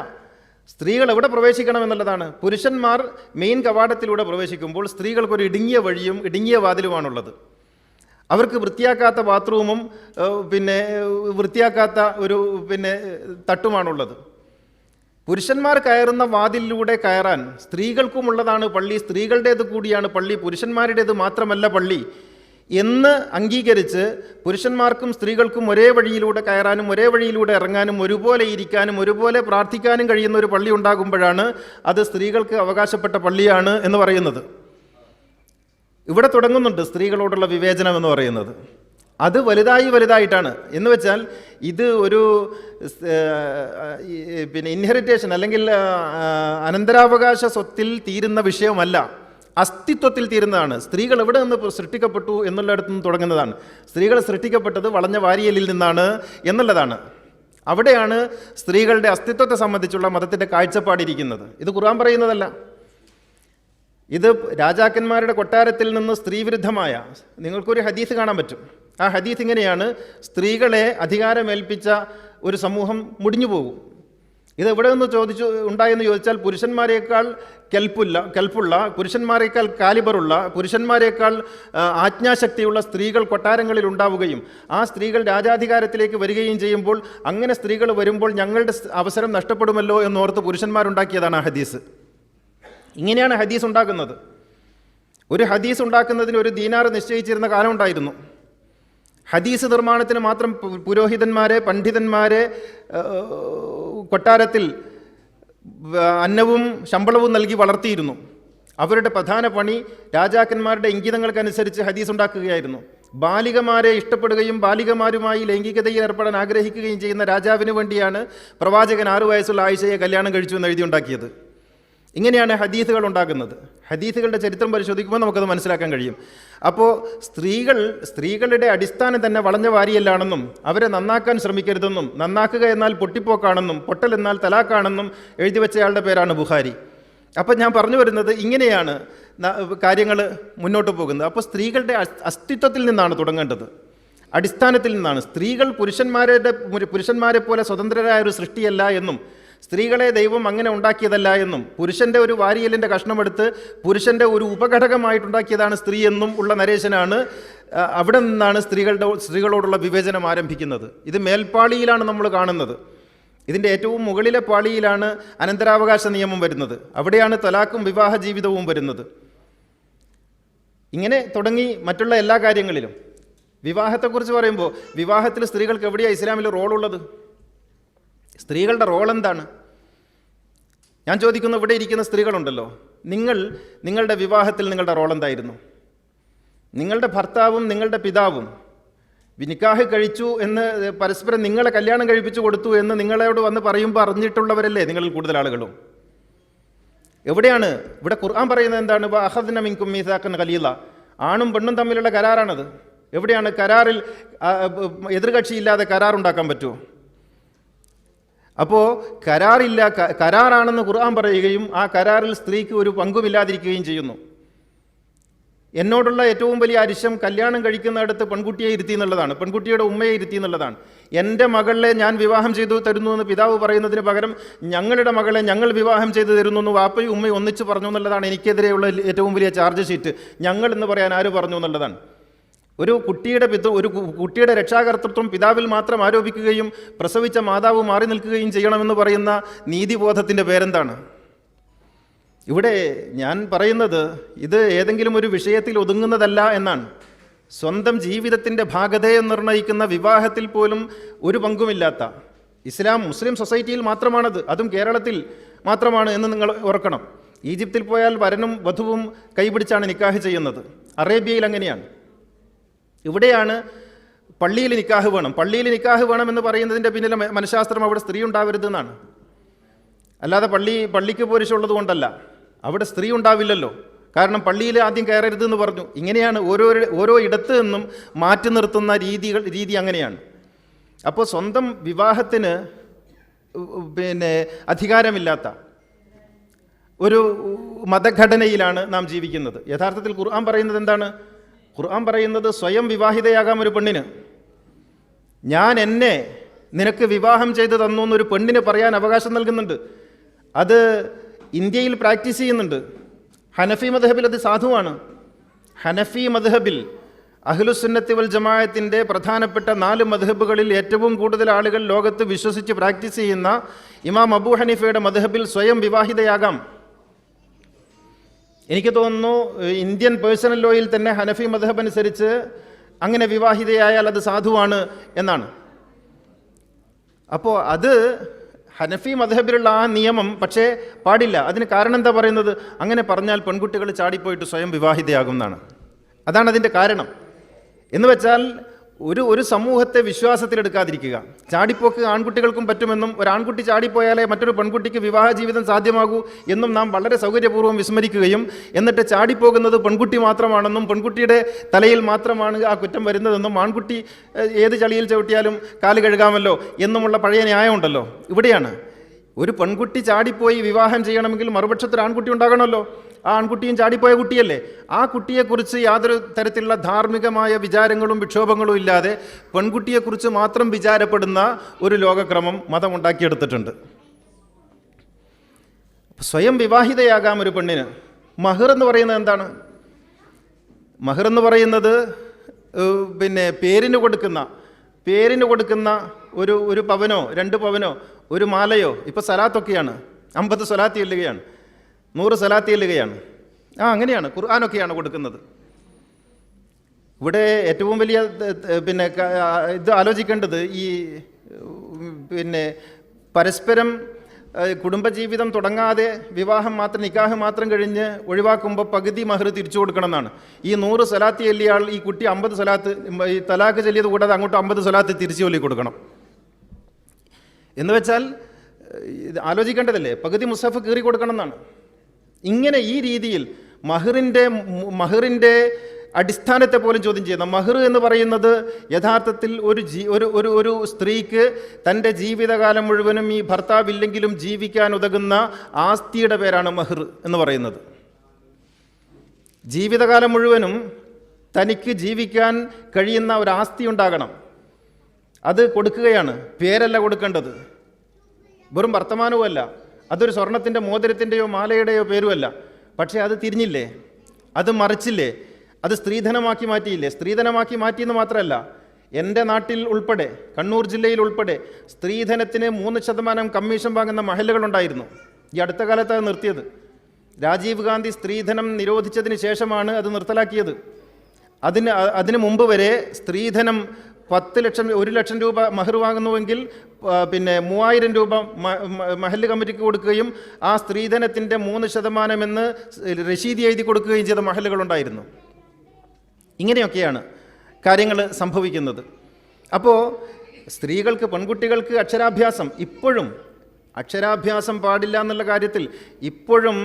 സ്ത്രീകൾ എവിടെ പ്രവേശിക്കണം എന്നുള്ളതാണ്. പുരുഷന്മാർ മെയിൻ കവാടത്തിലൂടെ പ്രവേശിക്കുമ്പോൾ സ്ത്രീകൾക്കൊരു ഇടുങ്ങിയ വഴിയും ഇടുങ്ങിയ വാതിലുമാണുള്ളത്. അവർക്ക് വൃത്തിയാക്കാത്ത ബാത്റൂമും വൃത്തിയാക്കാത്ത ഒരു തട്ടുമാണുള്ളത്. പുരുഷന്മാർ കയറുന്ന വാതിലിലൂടെ കയറാൻ സ്ത്രീകൾക്കുമുള്ളതാണ് പള്ളി, സ്ത്രീകളുടേത് കൂടിയാണ് പള്ളി, പുരുഷന്മാരുടേത് മാത്രമല്ല പള്ളി എന്ന് അംഗീകരിച്ച് പുരുഷന്മാർക്കും സ്ത്രീകൾക്കും ഒരേ വഴിയിലൂടെ കയറാനും ഒരേ വഴിയിലൂടെ ഇറങ്ങാനും ഒരുപോലെ ഇരിക്കാനും ഒരുപോലെ പ്രാർത്ഥിക്കാനും കഴിയുന്ന ഒരു പള്ളി ഉണ്ടാകുമ്പോഴാണ് അത് സ്ത്രീകൾക്ക് അവകാശപ്പെട്ട പള്ളിയാണ് എന്ന് പറയുന്നത്. ഇവിടെ തുടങ്ങുന്നുണ്ട് സ്ത്രീകളോടുള്ള വിവേചനം എന്ന് പറയുന്നത്. അത് വലുതായിട്ടാണ്. എന്ന് വെച്ചാൽ ഇത് ഒരു ഇൻഹെറിറ്റേഷൻ അല്ലെങ്കിൽ അനന്തരാവകാശ സ്വത്തിൽ തീരുന്ന വിഷയമല്ല, അസ്തിത്വത്തിൽ തീരുന്നതാണ്. സ്ത്രീകൾ എവിടെ നിന്ന് സൃഷ്ടിക്കപ്പെട്ടു എന്നുള്ളിടത്തു നിന്ന് തുടങ്ങുന്നതാണ്. സ്ത്രീകൾ സൃഷ്ടിക്കപ്പെട്ടത് വളഞ്ഞ വാരിയലിൽ നിന്നാണ് എന്നുള്ളതാണ്. അവിടെയാണ് സ്ത്രീകളുടെ അസ്തിത്വത്തെ സംബന്ധിച്ചുള്ള മതത്തിൻ്റെ കാഴ്ചപ്പാടിരിക്കുന്നത്. ഇത് ഖുർആൻ പറയുന്നതല്ല. ഇത് രാജാക്കന്മാരുടെ കൊട്ടാരത്തിൽ നിന്ന് സ്ത്രീവിരുദ്ധമായ നിങ്ങൾക്കൊരു ഹദീസ് കാണാൻ പറ്റും. ആ ഹദീസ് ഇങ്ങനെയാണ്: സ്ത്രീകളെ അധികാരമേൽപ്പിച്ച ഒരു സമൂഹം മുടിഞ്ഞു പോകും. ഇത് എവിടെ നിന്ന് ഉണ്ടായെന്ന് ചോദിച്ചാൽ പുരുഷന്മാരെക്കാൾ കെൽപ്പുള്ള, പുരുഷന്മാരെക്കാൾ കാലിബറുള്ള, പുരുഷന്മാരെക്കാൾ ആജ്ഞാശക്തിയുള്ള സ്ത്രീകൾ കൊട്ടാരങ്ങളിൽ ഉണ്ടാവുകയും ആ സ്ത്രീകൾ രാജാധികാരത്തിലേക്ക് വരികയും ചെയ്യുമ്പോൾ അങ്ങനെ സ്ത്രീകൾ വരുമ്പോൾ ഞങ്ങളുടെ അവസരം നഷ്ടപ്പെടുമല്ലോ എന്നോർത്ത് പുരുഷന്മാരുണ്ടാക്കിയതാണ് ആ ഹദീസ്. ഇങ്ങനെയാണ് ഹദീസ് ഉണ്ടാക്കുന്നത്. ഒരു ഹദീസ് ഉണ്ടാക്കുന്നതിന് ഒരു ദീനാർ നിശ്ചയിച്ചിരുന്ന കാലം ഉണ്ടായിരുന്നു. ഹദീസ് നിർമ്മാണത്തിന് മാത്രം പുരോഹിതന്മാരെ, പണ്ഡിതന്മാരെ കൊട്ടാരത്തിൽ അന്നവും ശമ്പളവും നൽകി വളർത്തിയിരുന്നു. അവരുടെ പ്രധാന പണി രാജാക്കന്മാരുടെ ഇംഗിതങ്ങൾക്കനുസരിച്ച് ഹദീസ് ഉണ്ടാക്കുകയായിരുന്നു. ബാലികമാരെ ഇഷ്ടപ്പെടുകയും ബാലികമാരുമായി ലൈംഗികതയിൽ ഏർപ്പെടാൻ ആഗ്രഹിക്കുകയും ചെയ്യുന്ന രാജാവിന് വേണ്ടിയാണ് പ്രവാചകൻ 6 വയസ്സുള്ള ആയിഷയെ കല്യാണം കഴിച്ചു എന്ന് എഴുതിയുണ്ടാക്കിയത്. ഇങ്ങനെയാണ് ഹദീസുകൾ ഉണ്ടാകുന്നത്. ഹദീസുകളുടെ ചരിത്രം പരിശോധിക്കുമ്പോൾ നമുക്കത് മനസ്സിലാക്കാൻ കഴിയും. അപ്പോൾ സ്ത്രീകളുടെ അടിസ്ഥാനം തന്നെ വളഞ്ഞ വാരിയല്ലാണെന്നും അവരെ നന്നാക്കാൻ ശ്രമിക്കരുതെന്നും നന്നാക്കുക എന്നാൽ പൊട്ടിപ്പോക്കാണെന്നും പൊട്ടൽ എന്നാൽ തലാക്കാണെന്നും എഴുതി വെച്ചയാളുടെ പേരാണ് ബുഖാരി. അപ്പം ഞാൻ പറഞ്ഞു വരുന്നത് ഇങ്ങനെയാണ് കാര്യങ്ങൾ മുന്നോട്ട് പോകുന്നത്. അപ്പോൾ സ്ത്രീകളുടെ അസ്തിത്വത്തിൽ നിന്നാണ് തുടങ്ങേണ്ടത്, അടിസ്ഥാനത്തിൽ നിന്നാണ്. സ്ത്രീകൾ പുരുഷന്മാരെ പോലെ സ്വതന്ത്രരായ ഒരു സൃഷ്ടിയല്ല എന്നും സ്ത്രീകളെ ദൈവം അങ്ങനെ ഉണ്ടാക്കിയതല്ല എന്നും പുരുഷൻ്റെ ഒരു വാരിയലിൻ്റെ കഷ്ണമെടുത്ത് പുരുഷൻ്റെ ഒരു ഉപഘടകമായിട്ടുണ്ടാക്കിയതാണ് സ്ത്രീ എന്നും ഉള്ള നരേശനാണ്. അവിടെ നിന്നാണ് സ്ത്രീകളോടുള്ള വിവേചനം ആരംഭിക്കുന്നത്. ഇത് മേൽപ്പാളിയിലാണ് നമ്മൾ കാണുന്നത്. ഇതിൻ്റെ ഏറ്റവും മുകളിലെ പാളിയിലാണ് അനന്തരാവകാശ നിയമം വരുന്നത്. അവിടെയാണ് തലാഖും വിവാഹ ജീവിതവും വരുന്നത്. ഇങ്ങനെ തുടങ്ങി മറ്റുള്ള എല്ലാ കാര്യങ്ങളിലും. വിവാഹത്തെക്കുറിച്ച് പറയുമ്പോൾ വിവാഹത്തിൽ സ്ത്രീകൾക്ക് എവിടെയാണ് ഇസ്ലാമിൽ റോളുള്ളത്? സ്ത്രീകളുടെ റോൾ എന്താണ്? ഞാൻ ചോദിക്കുന്നു, ഇവിടെ ഇരിക്കുന്ന സ്ത്രീകളുണ്ടല്ലോ, നിങ്ങളുടെ വിവാഹത്തിൽ നിങ്ങളുടെ റോൾ എന്തായിരുന്നു? നിങ്ങളുടെ ഭർത്താവും നിങ്ങളുടെ പിതാവും നിക്കാഹ് കഴിച്ചു എന്ന് പരസ്പരം നിങ്ങളെ കല്യാണം കഴിപ്പിച്ചു കൊടുത്തു എന്ന് നിങ്ങളോട് വന്ന് പറയുമ്പോൾ അറിഞ്ഞിട്ടുള്ളവരല്ലേ നിങ്ങളിൽ കൂടുതൽ ആളുകളും? എവിടെയാണ് ഇവിടെ ഖുർആൻ പറയുന്നത്? എന്താണ്? അഖദ്ന മിൻകും മീസാഖൻ ഖലീല. ആണും പെണ്ണും തമ്മിലുള്ള കരാറാണത്. എവിടെയാണ് കരാറിൽ എതിർകക്ഷിയില്ലാതെ കരാറുണ്ടാക്കാൻ പറ്റുമോ? അപ്പോൾ കരാറാണെന്ന് ഖുർആൻ പറയുകയും ആ കരാറിൽ സ്ത്രീക്ക് ഒരു പങ്കുമില്ലാതിരിക്കുകയും ചെയ്യുന്നു. എന്നോടുള്ള ഏറ്റവും വലിയ അരിശം കല്യാണം കഴിക്കുന്നിടത്ത് പെൺകുട്ടിയെ ഇരുത്തി എന്നുള്ളതാണ്, പെൺകുട്ടിയുടെ ഉമ്മയെ ഇരുത്തി എന്നുള്ളതാണ്. എൻ്റെ മകളെ ഞാൻ വിവാഹം ചെയ്തു തരുന്നു എന്ന് പിതാവ് പറയുന്നതിന് പകരം ഞങ്ങളുടെ മകളെ ഞങ്ങൾ വിവാഹം ചെയ്തു തരുന്നു എന്ന് വാപ്പയും ഉമ്മയും ഒന്നിച്ച് പറഞ്ഞു എന്നുള്ളതാണ് എനിക്കെതിരെയുള്ള ഏറ്റവും വലിയ ചാർജ് ഷീറ്റ്. ഞങ്ങൾ എന്ന് പറയാൻ ആര് പറഞ്ഞു എന്നുള്ളതാണ്. ഒരു കുട്ടിയുടെ രക്ഷാകർതൃത്വം പിതാവിൽ മാത്രം ആരോപിക്കുകയും പ്രസവിച്ച മാതാവ് മാറി നിൽക്കുകയും ചെയ്യണമെന്ന് പറയുന്ന നീതിബോധത്തിൻ്റെ പേരെന്താണ്? ഇവിടെ ഞാൻ പറയുന്നത് ഇത് ഏതെങ്കിലും ഒരു വിഷയത്തിൽ ഒതുങ്ങുന്നതല്ല എന്നാണ്. സ്വന്തം ജീവിതത്തിൻ്റെ ഭാഗതയെ നിർണ്ണയിക്കുന്ന വിവാഹത്തിൽ പോലും ഒരു പങ്കുമില്ലാത്ത മുസ്ലിം സൊസൈറ്റിയിൽ മാത്രമാണത്, അതും കേരളത്തിൽ മാത്രമാണ് എന്ന് നിങ്ങൾ ഓർക്കണം. ഈജിപ്തിൽ പോയാൽ വരനും വധുവും കൈപിടിച്ചാണ് നിക്കാഹ് ചെയ്യുന്നത്. അറേബ്യയിൽ അങ്ങനെയാണ്. ഇവിടെയാണ് പള്ളിയിൽ നിക്കാഹ് വേണം. പള്ളിയിൽ നിക്കാഹ് വേണം എന്ന് പറയുന്നതിൻ്റെ പിന്നിലെ മനഃശാസ്ത്രം അവിടെ സ്ത്രീ ഉണ്ടാവരുതെന്നാണ്. അല്ലാതെ പള്ളിക്ക് പുരുഷമുള്ളത് കൊണ്ടല്ല. അവിടെ സ്ത്രീ ഉണ്ടാവില്ലല്ലോ, കാരണം പള്ളിയിൽ ആദ്യം കയറരുതെന്ന് പറഞ്ഞു. ഇങ്ങനെയാണ് ഓരോ ഇടത്ത് നിന്നും മാറ്റി നിർത്തുന്ന രീതി അങ്ങനെയാണ്. അപ്പോൾ സ്വന്തം വിവാഹത്തിന് അധികാരമില്ലാത്ത ഒരു മതഘടനയിലാണ് നാം ജീവിക്കുന്നത്. യഥാർത്ഥത്തിൽ ഖുർആൻ പറയുന്നത് എന്താണ്? ഖുർആൻ പറയുന്നത് സ്വയം വിവാഹിതയാകാം ഒരു പെണ്ണിന്. ഞാൻ എന്നെ നിനക്ക് വിവാഹം ചെയ്ത് തന്നു എന്നൊരു പെണ്ണിന് പറയാൻ അവകാശം നൽകുന്നുണ്ട്. അത് ഇന്ത്യയിൽ പ്രാക്ടീസ് ചെയ്യുന്നുണ്ട്. ഹനഫി മദ്ഹബിൽ അത് സാധുവാണ്. ഹനഫി മദ്ഹബിൽ അഹ്ലുസുന്നത്തി വൽ ജമാഅത്തിൻ്റെ പ്രധാനപ്പെട്ട 4 മദ്ഹബുകളിൽ ഏറ്റവും കൂടുതൽ ആളുകൾ ലോകത്ത് വിശ്വസിച്ച് പ്രാക്ടീസ് ചെയ്യുന്ന ഇമാം അബൂ ഹനീഫയുടെ മദ്ഹബിൽ സ്വയം വിവാഹിതയാകാം. എനിക്ക് തോന്നുന്നു ഇന്ത്യൻ പേഴ്സണൽ ലോയിൽ തന്നെ ഹനഫി മദ്ഹബ് അനുസരിച്ച് അങ്ങനെ വിവാഹിതയായാൽ അത് സാധുവാണ് എന്നാണ്. അപ്പോൾ അത് ഹനഫി മദ്ഹബിലുള്ള ആ നിയമം പക്ഷേ പാടില്ല. അതിന് കാരണം എന്താ പറയുന്നത്? അങ്ങനെ പറഞ്ഞാൽ പെൺകുട്ടികൾ ചാടിപ്പോയിട്ട് സ്വയം വിവാഹിതയാകും എന്നാണ്. അതാണ് അതിൻ്റെ കാരണം. എന്ന് വെച്ചാൽ ഒരു സമൂഹത്തെ വിശ്വാസത്തിലെടുക്കാതിരിക്കുക. ചാടിപ്പോക്ക് ആൺകുട്ടികൾക്കും പറ്റുമെന്നും ഒരു ആൺകുട്ടി ചാടിപ്പോയാലേ മറ്റൊരു പെൺകുട്ടിക്ക് വിവാഹ ജീവിതം സാധ്യമാകൂ എന്നും നാം വളരെ സൗകര്യപൂർവ്വം വിസ്മരിക്കുകയും എന്നിട്ട് ചാടിപ്പോകുന്നത് പെൺകുട്ടി മാത്രമാണെന്നും പെൺകുട്ടിയുടെ തലയിൽ മാത്രമാണ് ആ കുറ്റം വരുന്നതെന്നും ആൺകുട്ടി ഏത് ചളിയിൽ ചവിട്ടിയാലും കാല് കഴുകാമല്ലോ എന്നുമുള്ള പഴയ ന്യായമുണ്ടല്ലോ. ഇവിടെയാണ് ഒരു പെൺകുട്ടി ചാടിപ്പോയി വിവാഹം ചെയ്യണമെങ്കിൽ മറുപക്ഷത്തിൽ ആൺകുട്ടി ഉണ്ടാകണമല്ലോ. ആ ആൺകുട്ടിയും ചാടിപ്പോയ കുട്ടിയല്ലേ. ആ കുട്ടിയെക്കുറിച്ച് യാതൊരു തരത്തിലുള്ള ധാർമ്മികമായ വിചാരങ്ങളും വിക്ഷോഭങ്ങളും ഇല്ലാതെ പെൺകുട്ടിയെക്കുറിച്ച് മാത്രം വിചാരപ്പെടുന്ന ഒരു ലോകക്രമം മതം ഉണ്ടാക്കിയെടുത്തിട്ടുണ്ട്. സ്വയം വിവാഹിതയാകാം ഒരു പെണ്ണിന്. മഹർ എന്ന് പറയുന്നത് എന്താണ്? മഹർ എന്ന് പറയുന്നത് പേരിന് കൊടുക്കുന്ന ഒരു പവനോ 2 പവനോ ഒരു മാലയോ. ഇപ്പോൾ സലാത്തൊക്കെയാണ്, 50 സ്വലാത്തി ചെല്ലുകയാണ്, 100 സ്വലാത്തി ചെല്ലുകയാണ്. അങ്ങനെയാണ് ഖുർആനൊക്കെയാണ് കൊടുക്കുന്നത്. ഇവിടെ ഏറ്റവും വലിയ ഇത് ആലോചിക്കേണ്ടത് ഈ പരസ്പരം കുടുംബജീവിതം തുടങ്ങാതെ വിവാഹം മാത്രം നിക്കാഹ് മാത്രം കഴിഞ്ഞ് ഒഴിവാക്കുമ്പോൾ പകുതി മഹർ തിരിച്ചു കൊടുക്കണം എന്നാണ്. ഈ 100 സ്വലാത്തി ചെല്ലിയാൾ ഈ കുട്ടി 50 സ്വലാത്ത് ഈ തലാഖ് ചെല്ലിയത് കൂടാതെ അങ്ങോട്ട് 50 സ്വലാത്ത് തിരിച്ചു ചൊല്ലി കൊടുക്കണം. എന്ന് വെച്ചാൽ ആലോചിക്കേണ്ടതല്ലേ, പകുതി മുസഫ് കീറി കൊടുക്കണം എന്നാണ്. ഇങ്ങനെ ഈ രീതിയിൽ മഹറിൻ്റെ അടിസ്ഥാനത്തെ പോലും ചോദ്യം ചെയ്യുന്ന മഹർ എന്ന് പറയുന്നത് യഥാർത്ഥത്തിൽ ഒരു സ്ത്രീക്ക് തൻ്റെ ജീവിതകാലം മുഴുവനും ഈ ഭർത്താവില്ലെങ്കിലും ജീവിക്കാൻ ഉതകുന്ന ആസ്തിയുടെ പേരാണ് മഹർ എന്ന് പറയുന്നത്. ജീവിതകാലം മുഴുവനും തനിക്ക് ജീവിക്കാൻ കഴിയുന്ന ഒരു ആസ്തി ഉണ്ടാകണം, അത് കൊടുക്കുകയാണ്. പേരല്ല കൊടുക്കേണ്ടത്. വെറും വർത്തമാനവുമല്ല, അതൊരു സ്വർണത്തിൻ്റെ മോതിരത്തിൻ്റെയോ മാലയുടെയോ പേരുമല്ല. പക്ഷേ അത് തിരിഞ്ഞില്ലേ, അത് മറിച്ചില്ലേ, അത് സ്ത്രീധനമാക്കി മാറ്റിയില്ലേ? സ്ത്രീധനമാക്കി മാറ്റിയെന്ന് മാത്രമല്ല, എൻ്റെ നാട്ടിൽ ഉൾപ്പെടെ, കണ്ണൂർ ജില്ലയിൽ ഉൾപ്പെടെ സ്ത്രീധനത്തിന് 3% കമ്മീഷൻ വാങ്ങുന്ന മഹല്ലുകളുണ്ടായിരുന്നു. ഈ അടുത്ത കാലത്ത് അത് നിർത്തിയത്. രാജീവ് ഗാന്ധി സ്ത്രീധനം നിരോധിച്ചതിന് ശേഷമാണ് അത് നിർത്തലാക്കിയത്. അതിന് മുമ്പ് വരെ സ്ത്രീധനം 10 ലക്ഷം 1 ലക്ഷം രൂപ മഹർ വാങ്ങുന്നുവെങ്കിൽ 3000 രൂപ മഹല്ല് കമ്മിറ്റിക്ക് കൊടുക്കുകയും ആ സ്ത്രീധനത്തിൻ്റെ 3% എന്ന് രശീതി എഴുതി കൊടുക്കുകയും ചെയ്ത മഹല്ലുകളുണ്ടായിരുന്നു. ഇങ്ങനെയൊക്കെയാണ് കാര്യങ്ങൾ സംഭവിക്കുന്നത്. അപ്പോൾ സ്ത്രീകൾക്ക്, പെൺകുട്ടികൾക്ക് അക്ഷരാഭ്യാസം, ഇപ്പോഴും അക്ഷരാഭ്യാസം പാടില്ല എന്നുള്ള കാര്യത്തിൽ ഇപ്പോഴും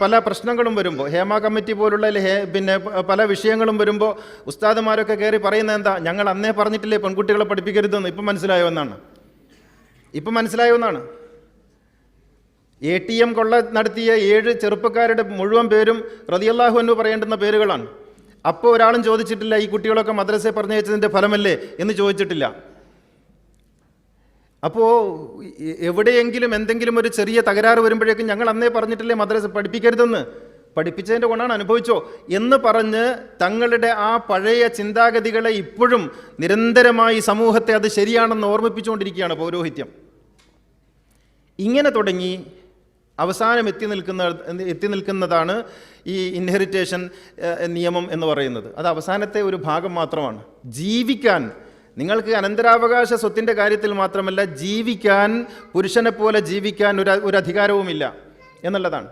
പല പ്രശ്നങ്ങളും വരുമ്പോൾ, ഹേമ കമ്മിറ്റി പോലുള്ള പല വിഷയങ്ങളും വരുമ്പോൾ ഉസ്താദുമാരൊക്കെ കയറി പറയുന്നത് എന്താ, ഞങ്ങൾ അന്നേ പറഞ്ഞിട്ടില്ലേ പെൺകുട്ടികളെ പഠിപ്പിക്കരുതെന്ന്. ഇപ്പം മനസ്സിലായോ എന്നാണ്. ATM കൊള്ള നടത്തിയ 7 ചെറുപ്പക്കാരുടെ മുഴുവൻ പേരും റളിയല്ലാഹു അൻഹു പറയേണ്ടുന്ന പേരുകളാണ്. അപ്പോൾ ഒരാളും ചോദിച്ചിട്ടില്ല ഈ കുട്ടികളൊക്കെ മദ്രസയെ പറഞ്ഞയച്ചതിൻ്റെ ഫലമല്ലേ എന്ന് ചോദിച്ചിട്ടില്ല. അപ്പോൾ എവിടെയെങ്കിലും എന്തെങ്കിലും ഒരു ചെറിയ തകരാറ് വരുമ്പോഴേക്കും ഞങ്ങൾ അന്നേ പറഞ്ഞിട്ടില്ലേ മദ്രസ പഠിപ്പിക്കരുതെന്ന്, പഠിപ്പിച്ചതിൻ്റെ കൊണ്ടാണ് അനുഭവിച്ചോ എന്ന് പറഞ്ഞ് തങ്ങളുടെ ആ പഴയ ചിന്താഗതികളെ ഇപ്പോഴും നിരന്തരമായി സമൂഹത്തെ അത് ശരിയാണെന്ന് ഓർമ്മിപ്പിച്ചുകൊണ്ടിരിക്കുകയാണ് പൗരോഹിത്യം. ഇങ്ങനെ തുടങ്ങി അവസാനം എത്തി നിൽക്കുന്നതാണ് ഈ ഇൻഹെറിറ്റേഷൻ നിയമം എന്ന് പറയുന്നത്. അത് അവസാനത്തെ ഒരു ഭാഗം മാത്രമാണ്. ജീവിക്കാൻ നിങ്ങൾക്ക് അനന്തരാവകാശ സ്വത്തിൻ്റെ കാര്യത്തിൽ മാത്രമല്ല, ജീവിക്കാൻ, പുരുഷനെ പോലെ ജീവിക്കാൻ ഒരു അധികാരവുമില്ല എന്നുള്ളതാണ്.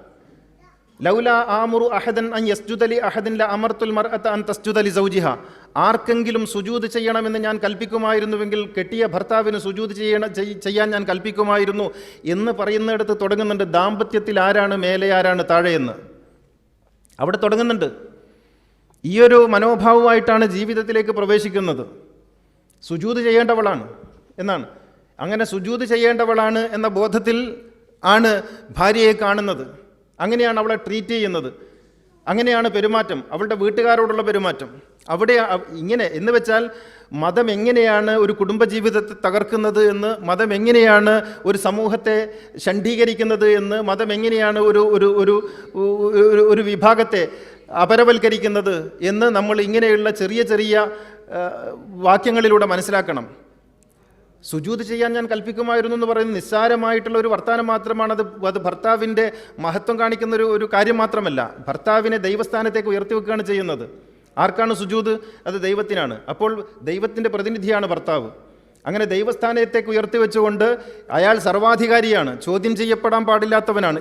ലൗല ആമുറു അഹദൻ അൻ യസ്ജുദ ലി അഹദിൻ ല അമർത്തുൽ മർഅത അൻ തസ്ജുദ ലി സൗജിഹ. ആർക്കെങ്കിലും സുജൂദ് ചെയ്യണമെന്ന് ഞാൻ കൽപ്പിക്കുമായിരുന്നുവെങ്കിൽ കെട്ടിയ ഭർത്താവിന് സുജൂദ് ചെയ്യാൻ ഞാൻ കൽപ്പിക്കുമായിരുന്നു എന്ന് പറയുന്നിടത്ത് തുടങ്ങുന്നുണ്ട് ദാമ്പത്യത്തിൽ ആരാണ് മേലെ ആരാണ് താഴെയെന്ന്. അവിടെ തുടങ്ങുന്നുണ്ട്. ഈയൊരു മനോഭാവമായിട്ടാണ് ജീവിതത്തിലേക്ക് പ്രവേശിക്കുന്നത്. സുജൂദ് ചെയ്യേണ്ടവളാണ് എന്നാണ്. അങ്ങനെ സുജൂദ് ചെയ്യേണ്ടവളാണ് എന്ന ബോധത്തിൽ ആണ് ഭാര്യയെ കാണുന്നത്. അങ്ങനെയാണ് അവളെ ട്രീറ്റ് ചെയ്യുന്നത്. അങ്ങനെയാണ് പെരുമാറ്റം, അവളുടെ വീട്ടുകാരോടുള്ള പെരുമാറ്റം. അവിടെ ഇങ്ങനെ എന്ന് വെച്ചാൽ മതം എങ്ങനെയാണ് ഒരു കുടുംബജീവിതത്തെ തകർക്കുന്നത് എന്ന്, മതം എങ്ങനെയാണ് ഒരു സമൂഹത്തെ ഷണ്ഡീകരിക്കുന്നത് എന്ന്, മതം എങ്ങനെയാണ് ഒരു വിഭാഗത്തെ അപരവൽക്കരിക്കുന്നത് എന്ന് നമ്മൾ ഇങ്ങനെയുള്ള ചെറിയ ചെറിയ വാക്യങ്ങളിലൂടെ മനസ്സിലാക്കണം. സുജൂദ് ചെയ്യാൻ ഞാൻ കൽപ്പിക്കുമായിരുന്നു എന്ന് പറയുന്നത് നിസ്സാരമായിട്ടുള്ള ഒരു വർത്തമാനം മാത്രമാണ്. അത് ഭർത്താവിൻ്റെ മഹത്വം കാണിക്കുന്ന ഒരു കാര്യം മാത്രമല്ല. ഭർത്താവിനെ ദൈവസ്ഥാനത്തേക്ക് ഉയർത്തി വെക്കുകയാണ് ചെയ്യുന്നത്. ആർക്കാണ് സുജൂദ്? അത് ദൈവത്തിനാണ്. അപ്പോൾ ദൈവത്തിൻ്റെ പ്രതിനിധിയാണ് ഭർത്താവ്. അങ്ങനെ ദൈവസ്ഥാനത്തേക്ക് ഉയർത്തി വെച്ചുകൊണ്ട് അയാൾ സർവാധികാരിയാണ്, ചോദ്യം ചെയ്യപ്പെടാൻ പാടില്ലാത്തവനാണ്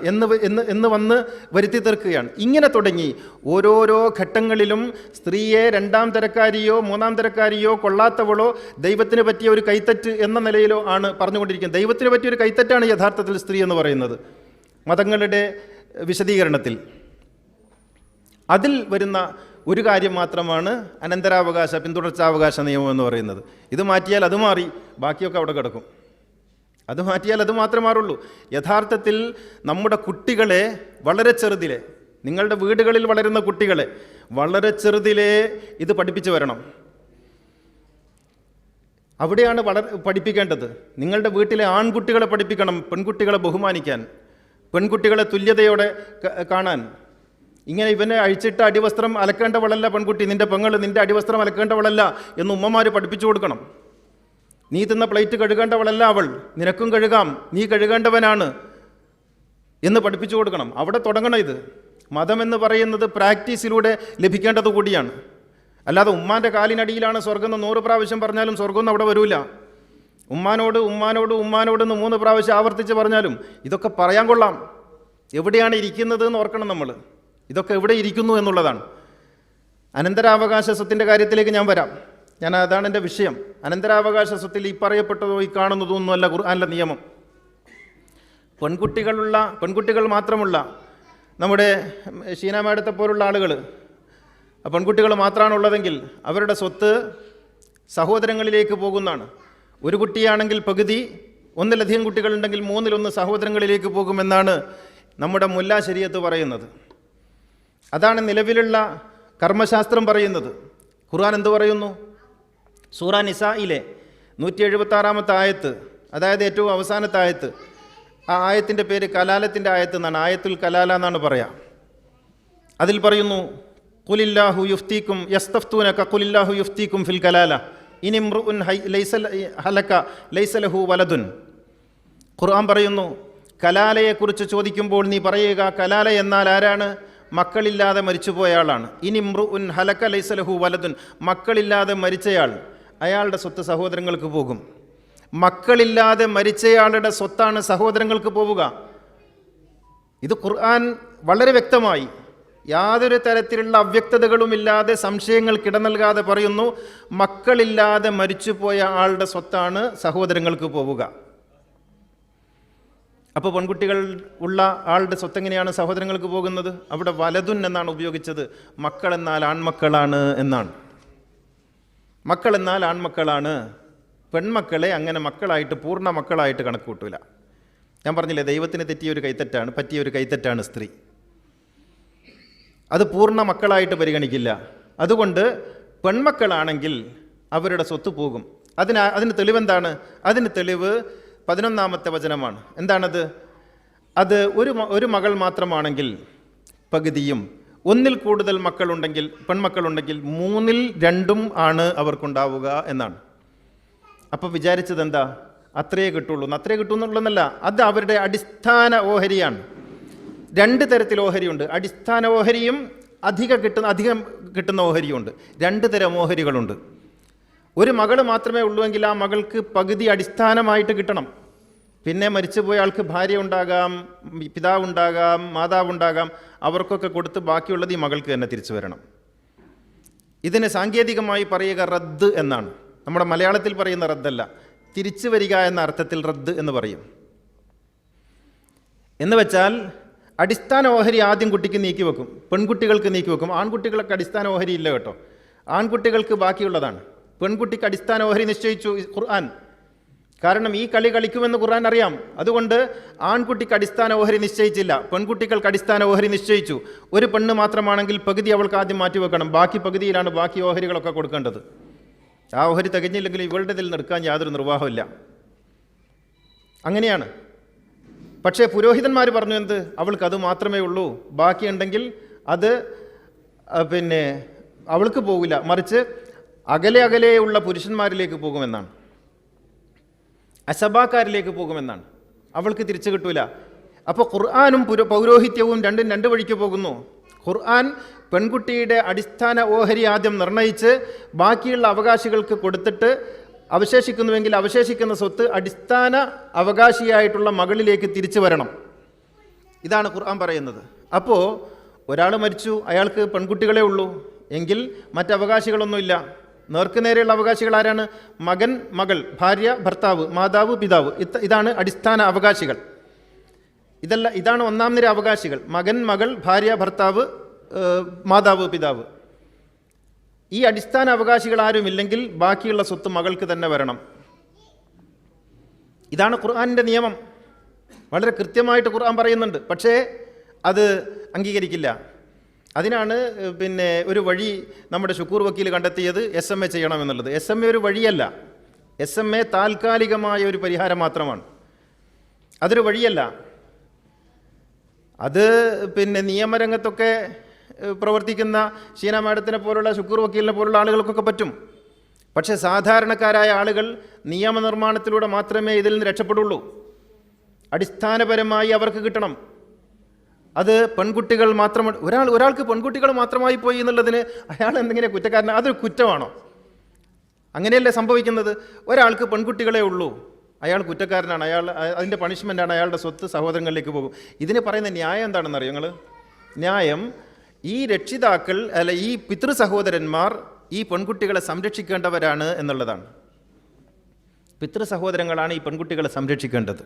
എന്ന് വന്ന് വരുത്തി തീർക്കുകയാണ്. ഇങ്ങനെ തുടങ്ങി ഓരോരോ ഘട്ടങ്ങളിലും സ്ത്രീയെ 2ാം തരക്കാരിയോ 3ാം തരക്കാരിയോ കൊള്ളാത്തവളോ ദൈവത്തിന് പറ്റിയ ഒരു കൈത്തറ്റ് എന്ന നിലയിലോ ആണ് പറഞ്ഞുകൊണ്ടിരിക്കുന്നത്. ദൈവത്തിന് പറ്റിയ ഒരു കൈത്തറ്റാണ് യഥാർത്ഥത്തിൽ സ്ത്രീ എന്ന് പറയുന്നത് മതങ്ങളുടെ വിശദീകരണത്തിൽ. അതിൽ വരുന്ന ഒരു കാര്യം മാത്രമാണ് അനന്തരാവകാശ പിന്തുടർച്ചാവകാശ നിയമം എന്ന് പറയുന്നത്. ഇത് മാറ്റിയാൽ അത് മാറി, ബാക്കിയൊക്കെ അവിടെ കിടക്കും. അത് മാറ്റിയാൽ അത് മാത്രമേ മാറുള്ളൂ. യഥാർത്ഥത്തിൽ നമ്മുടെ കുട്ടികളെ വളരെ ചെറുതിലെ, നിങ്ങളുടെ വീടുകളിൽ വളരുന്ന കുട്ടികളെ വളരെ ചെറുതിലെ ഇത് പഠിപ്പിച്ചു വരണം. അവിടെയാണ് പഠിപ്പിക്കേണ്ടത്. നിങ്ങളുടെ വീട്ടിലെ ആൺകുട്ടികളെ പഠിപ്പിക്കണം പെൺകുട്ടികളെ ബഹുമാനിക്കാൻ, പെൺകുട്ടികളെ തുല്യതയോടെ കാണാൻ. ഇങ്ങനെ ഇവനെ അഴിച്ചിട്ട് അടിവസ്ത്രം അലക്കേണ്ടവളല്ല പെൺകുട്ടി, നിൻ്റെ പെങ്ങൾ നിൻ്റെ അടിവസ്ത്രം അലക്കേണ്ടവളല്ല എന്ന് ഉമ്മമാർ പഠിപ്പിച്ചു കൊടുക്കണം. നീ തിന്ന പ്ലേറ്റ് കഴുകേണ്ടവളല്ല അവൾ, നിനക്കും കഴുകാം, നീ കഴുകേണ്ടവനാണ് എന്ന് പഠിപ്പിച്ചു കൊടുക്കണം. അവിടെ തുടങ്ങണം ഇത്. മതം എന്ന് പറയുന്നത് പ്രാക്ടീസിലൂടെ ലഭിക്കേണ്ടത് കൂടിയാണ്. അല്ലാതെ ഉമ്മാൻ്റെ കാലിനടിയിലാണ് സ്വർഗം എന്ന് 100 പ്രാവശ്യം പറഞ്ഞാലും സ്വർഗമൊന്നും അവിടെ വരില്ല. ഉമ്മാനോട് ഉമ്മാനോട് ഉമ്മാനോടെന്ന് 3 പ്രാവശ്യം ആവർത്തിച്ച് പറഞ്ഞാലും ഇതൊക്കെ പറയാൻ കൊള്ളാം. എവിടെയാണ് ഇരിക്കുന്നത് എന്ന് ഓർക്കണം നമ്മൾ. ഇതൊക്കെ എവിടെ ഇരിക്കുന്നു എന്നുള്ളതാണ്. അനന്തരാവകാശ സ്വത്തിൻ്റെ കാര്യത്തിലേക്ക് ഞാൻ വരാം. അതാണ് എൻ്റെ വിഷയം. അനന്തരാവകാശ സ്വത്തിൽ ഈ പറയപ്പെട്ടതോ ഈ കാണുന്നതോ ഒന്നുമല്ല ഖുർആനിലെ നിയമം. പെൺകുട്ടികൾ മാത്രമുള്ള നമ്മുടെ ഷീന മാഡത്തെ പോലുള്ള ആളുകൾ, പെൺകുട്ടികൾ മാത്രമാണുള്ളതെങ്കിൽ അവരുടെ സ്വത്ത് സഹോദരങ്ങളിലേക്ക് പോകുന്നതാണ്. ഒരു കുട്ടിയാണെങ്കിൽ പകുതി, 1-ലധികം കുട്ടികളുണ്ടെങ്കിൽ 3-1 സഹോദരങ്ങളിലേക്ക് പോകുമെന്നാണ് നമ്മുടെ മുല്ലാ ശരീഅത്ത് പറയുന്നത്. അതാണ് നിലവിലുള്ള കർമ്മശാസ്ത്രം പറയുന്നത്. ഖുർആൻ എന്ത് പറയുന്നു? സൂറ നിസായിലെ 176-ാമത്തെ ആയത്ത് അതായത് ഏറ്റവും അവസാനത്തെ ആയത്ത്. ആ ആയത്തിൻ്റെ പേര് കലാലത്തിൻ്റെ ആയത്ത് എന്നാണ്, ആയത്തുൽ കലാല എന്നാണ് പറയാം. അതിൽ പറയുന്നു, ഖുലില്ലാഹു യുഫ്തീക്കും യസ്തഫ്തൂനക ഖുലില്ലാഹു യുഫ്തീക്കും ഫിൽ കലാല ഇനിംറുഉൻ ഹലക ലൈസ ലഹു വലദുൻ. ഖുർആൻ പറയുന്നു, കലാലയെക്കുറിച്ച് ചോദിക്കുമ്പോൾ നീ പറയുക, കലാല എന്നാൽ ആരാണ്? മക്കളില്ലാതെ മരിച്ചുപോയ ആളാണ്. ഇനിംറുഉൻ ഹലക ലൈസ ലഹു വലദുൻ, മക്കളില്ലാതെ മരിച്ചയാൾ, അയാളുടെ സ്വത്ത് സഹോദരങ്ങൾക്ക് പോകും. മക്കളില്ലാതെ മരിച്ചയാളുടെ സ്വത്താണ് സഹോദരങ്ങൾക്ക് പോവുക. ഇത് ഖുർആൻ വളരെ വ്യക്തമായി യാതൊരു തരത്തിലുള്ള അവ്യക്തതകളുമില്ലാതെ സംശയങ്ങൾക്ക് ഇട നൽകാതെ പറയുന്നു, മക്കളില്ലാതെ മരിച്ചുപോയ ആളുടെ സ്വത്താണ് സഹോദരങ്ങൾക്ക് പോവുക. അപ്പോൾ പെൺകുട്ടികൾ ഉള്ള ആളുടെ സ്വത്ത് എങ്ങനെയാണ് സഹോദരങ്ങൾക്ക് പോകുന്നത്? അവിടെ വലതുൻ എന്നാണ് ഉപയോഗിച്ചത്. മക്കളെന്നാൽ ആൺമക്കളാണ് എന്നാണ്. മക്കളെന്നാൽ ആൺമക്കളാണ്. പെൺമക്കളെ അങ്ങനെ മക്കളായിട്ട് പൂർണ്ണ മക്കളായിട്ട് കണക്ക് കൂട്ടൂല. ഞാൻ പറഞ്ഞില്ലേ, ദൈവത്തിന് പറ്റിയൊരു കൈത്തെറ്റാണ് സ്ത്രീ. അത് പൂർണ്ണ മക്കളായിട്ട് പരിഗണിക്കില്ല. അതുകൊണ്ട് പെൺമക്കളാണെങ്കിൽ അവരുടെ സ്വത്ത് പോകും. അതിന് തെളിവെന്താണ്? അതിന് തെളിവ് 11-ാമത്തെ വചനമാണ്. എന്താണത്? അത് ഒരു മകൾ മാത്രമാണെങ്കിൽ പകുതിയും, ഒന്നിൽ കൂടുതൽ പെൺമക്കളുണ്ടെങ്കിൽ 2/3 ആണ് അവർക്കുണ്ടാവുക എന്നാണ്. അപ്പോൾ വിചാരിച്ചത് എന്താ? അത്രയേ കിട്ടുമെന്നുള്ളതല്ല, അത് അവരുടെ അടിസ്ഥാന ഓഹരിയാണ്. 2 തരത്തിൽ ഓഹരിയുണ്ട്. അടിസ്ഥാന ഓഹരിയും അധികം കിട്ടുന്ന ഓഹരിയുണ്ട്. 2 തരം ഓഹരികളുണ്ട്. ഒരു മകൾ മാത്രമേ ഉള്ളുവെങ്കിൽ ആ മകൾക്ക് പകുതി അടിസ്ഥാനമായിട്ട് കിട്ടണം. പിന്നെ മരിച്ചുപോയ ആൾക്ക് ഭാര്യ ഉണ്ടാകാം, പിതാവുണ്ടാകാം, മാതാവുണ്ടാകാം. അവർക്കൊക്കെ കൊടുത്ത് ബാക്കിയുള്ളത് ഈ മകൾക്ക് തന്നെ തിരിച്ചു വരണം. ഇതിന് സാങ്കേതികമായി പറയുക റദ്ദ് എന്നാണ്. നമ്മുടെ മലയാളത്തിൽ പറയുന്ന റദ്ദല്ല, തിരിച്ചു വരിക എന്ന അർത്ഥത്തിൽ റദ്ദ് എന്ന് പറയും. എന്ന് വെച്ചാൽ അടിസ്ഥാന ഓഹരി ആദ്യം കുട്ടിക്ക് നീക്കി വെക്കും, പെൺകുട്ടികൾക്ക് നീക്കി വെക്കും. ആൺകുട്ടികൾക്ക് അടിസ്ഥാന ഓഹരി ഇല്ല കേട്ടോ, ആൺകുട്ടികൾക്ക് ബാക്കിയുള്ളതാണ്. പെൺകുട്ടിക്ക് അടിസ്ഥാന ഓഹരി നിശ്ചയിച്ചു ഖുർആൻ. കാരണം ഈ കളി കളിക്കുമെന്ന് ഖുർആൻ അറിയാം. അതുകൊണ്ട് ആൺകുട്ടിക്ക് അടിസ്ഥാന ഓഹരി നിശ്ചയിച്ചില്ല, പെൺകുട്ടികൾക്ക് അടിസ്ഥാന ഓഹരി നിശ്ചയിച്ചു. ഒരു പെണ്ണ് മാത്രമാണെങ്കിൽ പകുതി അവൾക്ക് ആദ്യം മാറ്റി വെക്കണം, ബാക്കി പകുതിയിലാണ് ബാക്കി ഓഹരികളൊക്കെ കൊടുക്കേണ്ടത്. ആ ഓഹരി തികഞ്ഞില്ലെങ്കിൽ ഇവളുടെ ഇതിൽ നിൽക്കാൻ യാതൊരു നിർവാഹമില്ല. അങ്ങനെയാണ്. പക്ഷേ പുരോഹിതന്മാർ പറഞ്ഞു, എന്ത്? അവൾക്ക് അത് മാത്രമേ ഉള്ളൂ, ബാക്കിയുണ്ടെങ്കിൽ അത് അവൾക്ക് പോകില്ല, മറിച്ച് അകലെയുള്ള പുരുഷന്മാരിലേക്ക് പോകുമെന്നാണ്, അസബാക്കാരിലേക്ക് പോകുമെന്നാണ്. അവൾക്ക് തിരിച്ചു കിട്ടൂല. അപ്പോൾ ഖുർആനും പൗരോഹിത്യവും രണ്ടും 2 വഴിക്ക് പോകുന്നു. ഖുർആൻ പെൺകുട്ടിയുടെ അടിസ്ഥാന ഓഹരി ആദ്യം നിർണയിച്ച് ബാക്കിയുള്ള അവകാശികൾക്ക് കൊടുത്തിട്ട് അവശേഷിക്കുന്നുവെങ്കിൽ അവശേഷിക്കുന്ന സ്വത്ത് അടിസ്ഥാന അവകാശിയായിട്ടുള്ള മകളിലേക്ക് തിരിച്ചു വരണം. ഇതാണ് ഖുർആൻ പറയുന്നത്. അപ്പോൾ ഒരാൾ മരിച്ചു, അയാൾക്ക് പെൺകുട്ടികളേ ഉള്ളൂ എങ്കിൽ മറ്റവകാശികളൊന്നുമില്ല. നേർക്കുനേരെയുള്ള അവകാശികൾ ആരാണ്? മകൻ, മകൾ, ഭാര്യ, ഭർത്താവ്, മാതാവ്, പിതാവ്. ഇതാണ് അടിസ്ഥാന അവകാശികൾ. ഇതാണ് 1-ാം നിര അവകാശികൾ: മകൻ, മകൾ, ഭാര്യ, ഭർത്താവ്, മാതാവ്, പിതാവ്. ഈ അടിസ്ഥാന അവകാശികൾ ആരുമില്ലെങ്കിൽ ബാക്കിയുള്ള സ്വത്ത് മകൾക്ക് തന്നെ വരണം. ഇതാണ് ഖുർആനിൻ്റെ നിയമം. വളരെ കൃത്യമായിട്ട് ഖുർആൻ പറയുന്നുണ്ട്. പക്ഷേ അത് അംഗീകരിക്കില്ല. അതിനാണ് ഒരു വഴി നമ്മുടെ ഷുക്കൂർ വക്കീൽ കണ്ടെത്തിയത്, SMA ചെയ്യണമെന്നുള്ളത്. SMA ഒരു വഴിയല്ല. SMA താൽക്കാലികമായ ഒരു പരിഹാരം മാത്രമാണ്, അതൊരു വഴിയല്ല. അത് നിയമരംഗത്തൊക്കെ പ്രവർത്തിക്കുന്ന ഷീന മാഡത്തിനെ പോലുള്ള, ഷുക്കൂർ വക്കീലിനെ പോലുള്ള ആളുകൾക്കൊക്കെ പറ്റും. പക്ഷേ സാധാരണക്കാരായ ആളുകൾ നിയമനിർമ്മാണത്തിലൂടെ മാത്രമേ ഇതിൽ നിന്ന് രക്ഷപ്പെടുള്ളൂ. അടിസ്ഥാനപരമായി അവർക്ക് കിട്ടണം. അത് പെൺകുട്ടികൾ മാത്രം, ഒരാൾക്ക് പെൺകുട്ടികൾ മാത്രമായി പോയി എന്നുള്ളതിന് അയാൾ എന്തെങ്കിലും കുറ്റക്കാരൻ? അതൊരു കുറ്റമാണോ? അങ്ങനെയല്ലേ സംഭവിക്കുന്നത്? ഒരാൾക്ക് പെൺകുട്ടികളേ ഉള്ളൂ, അയാൾ കുറ്റക്കാരനാണ്, അതിൻ്റെ പണിഷ്മെൻ്റാണ്, അയാളുടെ സ്വത്ത് സഹോദരങ്ങളിലേക്ക് പോകും. ഇതിന് പറയുന്ന ന്യായം എന്താണെന്ന് അറിയോ നിങ്ങൾ? ന്യായം, ഈ രക്ഷിതാക്കൾ ഈ പിതൃ സഹോദരന്മാർ ഈ പെൺകുട്ടികളെ സംരക്ഷിക്കേണ്ടവരാണ് എന്നുള്ളതാണ്. പിതൃ സഹോദരങ്ങളാണ് ഈ പെൺകുട്ടികളെ സംരക്ഷിക്കേണ്ടത്.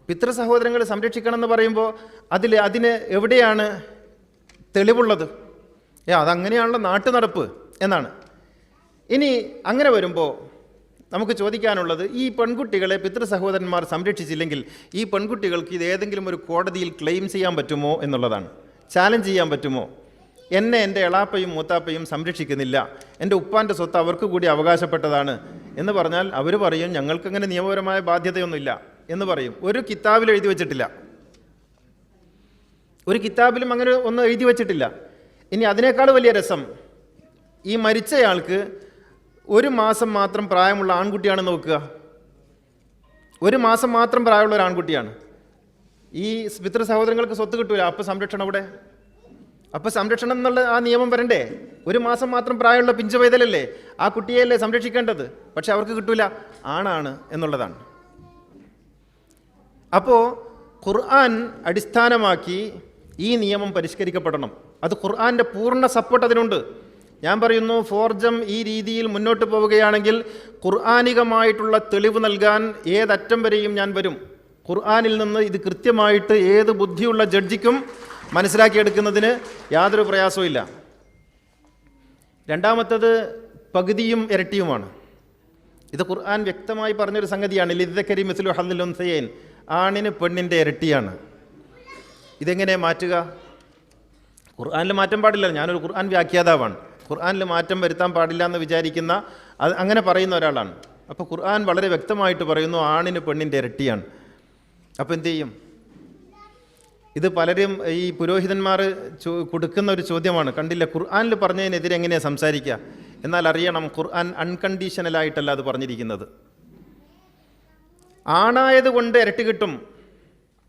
പിതൃ സഹോദരങ്ങളെ സംരക്ഷിക്കണം എന്ന് പറയുമ്പോൾ അതിന് എവിടെയാണ് തെളിവുള്ളത്? അതങ്ങനെയാണല്ലോ നാട്ടു നടപ്പ് എന്നാണ്. ഇനി അങ്ങനെ വരുമ്പോൾ നമുക്ക് ചോദിക്കാനുള്ളത്, ഈ പെൺകുട്ടികളെ പിതൃ സഹോദരന്മാർ സംരക്ഷിച്ചില്ലെങ്കിൽ ഈ പെൺകുട്ടികൾക്ക് ഇത് ഏതെങ്കിലും ഒരു കോടതിയിൽ ക്ലെയിം ചെയ്യാൻ പറ്റുമോ എന്നുള്ളതാണ്. ചാലഞ്ച് ചെയ്യാൻ പറ്റുമോ? എന്നെ എൻ്റെ എളാപ്പയും മൂത്താപ്പയും സംരക്ഷിക്കുന്നില്ല, എൻ്റെ ഉപ്പാൻ്റെ സ്വത്ത് അവർക്ക് കൂടി അവകാശപ്പെട്ടതാണ് എന്ന് പറഞ്ഞാൽ അവർ പറയും ഞങ്ങൾക്കങ്ങനെ നിയമപരമായ ബാധ്യതയൊന്നുമില്ല എന്ന് പറയും. ഒരു കിതാബിൽ എഴുതി വച്ചിട്ടില്ല, ഒരു കിതാബിലും അങ്ങനെ ഒന്നും എഴുതി വച്ചിട്ടില്ല. ഇനി അതിനേക്കാൾ വലിയ രസം, ഈ മരിച്ചയാൾക്ക് 1 മാസം മാത്രം പ്രായമുള്ള ആൺകുട്ടിയാണെന്ന് നോക്കുക. 1 മാസം മാത്രം പ്രായമുള്ള ഒരു ആൺകുട്ടിയാണ്. ഈ പിതൃ സഹോദരങ്ങൾക്ക് സ്വത്ത് കിട്ടൂല, അപ്പോൾ സംരക്ഷണം അവിടെ, അപ്പോൾ സംരക്ഷണം എന്നുള്ള ആ നിയമം വരണ്ടേ? 1 മാസം മാത്രം പ്രായമുള്ള പിഞ്ചു പൈതലല്ലേ, ആ കുട്ടിയെയല്ലേ സംരക്ഷിക്കേണ്ടത്? പക്ഷെ അവർക്ക് കിട്ടൂല, ആണാണ് എന്നുള്ളതാണ്. അപ്പോൾ ഖുർആൻ അടിസ്ഥാനമാക്കി ഈ നിയമം പരിഷ്കരിക്കപ്പെടണം. അത് ഖുർആൻ്റെ പൂർണ്ണ സപ്പോർട്ട് അതിനുണ്ട്. ഞാൻ പറയുന്നു, ഫോർജം ഈ രീതിയിൽ മുന്നോട്ട് പോവുകയാണെങ്കിൽ ഖുർആനികമായിട്ടുള്ള തെളിവ് നൽകാൻ ഏതറ്റം വരെയും ഞാൻ വരും. ഖുർആനിൽ നിന്ന് ഇത് കൃത്യമായിട്ട് ഏത് ബുദ്ധിയുള്ള ജഡ്ജിക്കും മനസ്സിലാക്കിയെടുക്കുന്നതിന് യാതൊരു പ്രയാസവും ഇല്ല. രണ്ടാമത്തത് പകുതിയും ഇരട്ടിയുമാണ്. ഇത് ഖുർആൻ വ്യക്തമായി പറഞ്ഞൊരു സംഗതിയാണ്. ലിദ്ദക്കരി മിസ്ലു ഹദ്ദിൽ ഉൻസയൈൻ, ആണിന് പെണ്ണിൻ്റെ ഇരട്ടിയാണ്. ഇതെങ്ങനെ മാറ്റുക? ഖുർആനിൽ മാറ്റം പാടില്ല. ഞാനൊരു ഖുർആൻ വ്യാഖ്യാതാവാണ്. ഖുർആനിൽ മാറ്റം വരുത്താൻ പാടില്ല എന്ന് വിചാരിക്കുന്ന, അത് അങ്ങനെ പറയുന്ന ഒരാളാണ്. അപ്പോൾ ഖുർആൻ വളരെ വ്യക്തമായിട്ട് പറയുന്നു ആണിന് പെണ്ണിൻ്റെ ഇരട്ടിയാണ്. അപ്പോൾ എന്തു ചെയ്യും? ഇത് പലരും ഈ പുരോഹിതന്മാർ കൊടുക്കുന്ന ഒരു ചോദ്യമാണ്. കണ്ടില്ല, ഖുർആനിൽ പറഞ്ഞതിനെതിരെ എങ്ങനെയാണ് സംസാരിക്കുക? എന്നാൽ അറിയണം, ഖുർആൻ അൺകണ്ടീഷണലായിട്ടല്ല അത് പറഞ്ഞിരിക്കുന്നത്. ആണായതുകൊണ്ട് ഇരട്ടി കിട്ടും,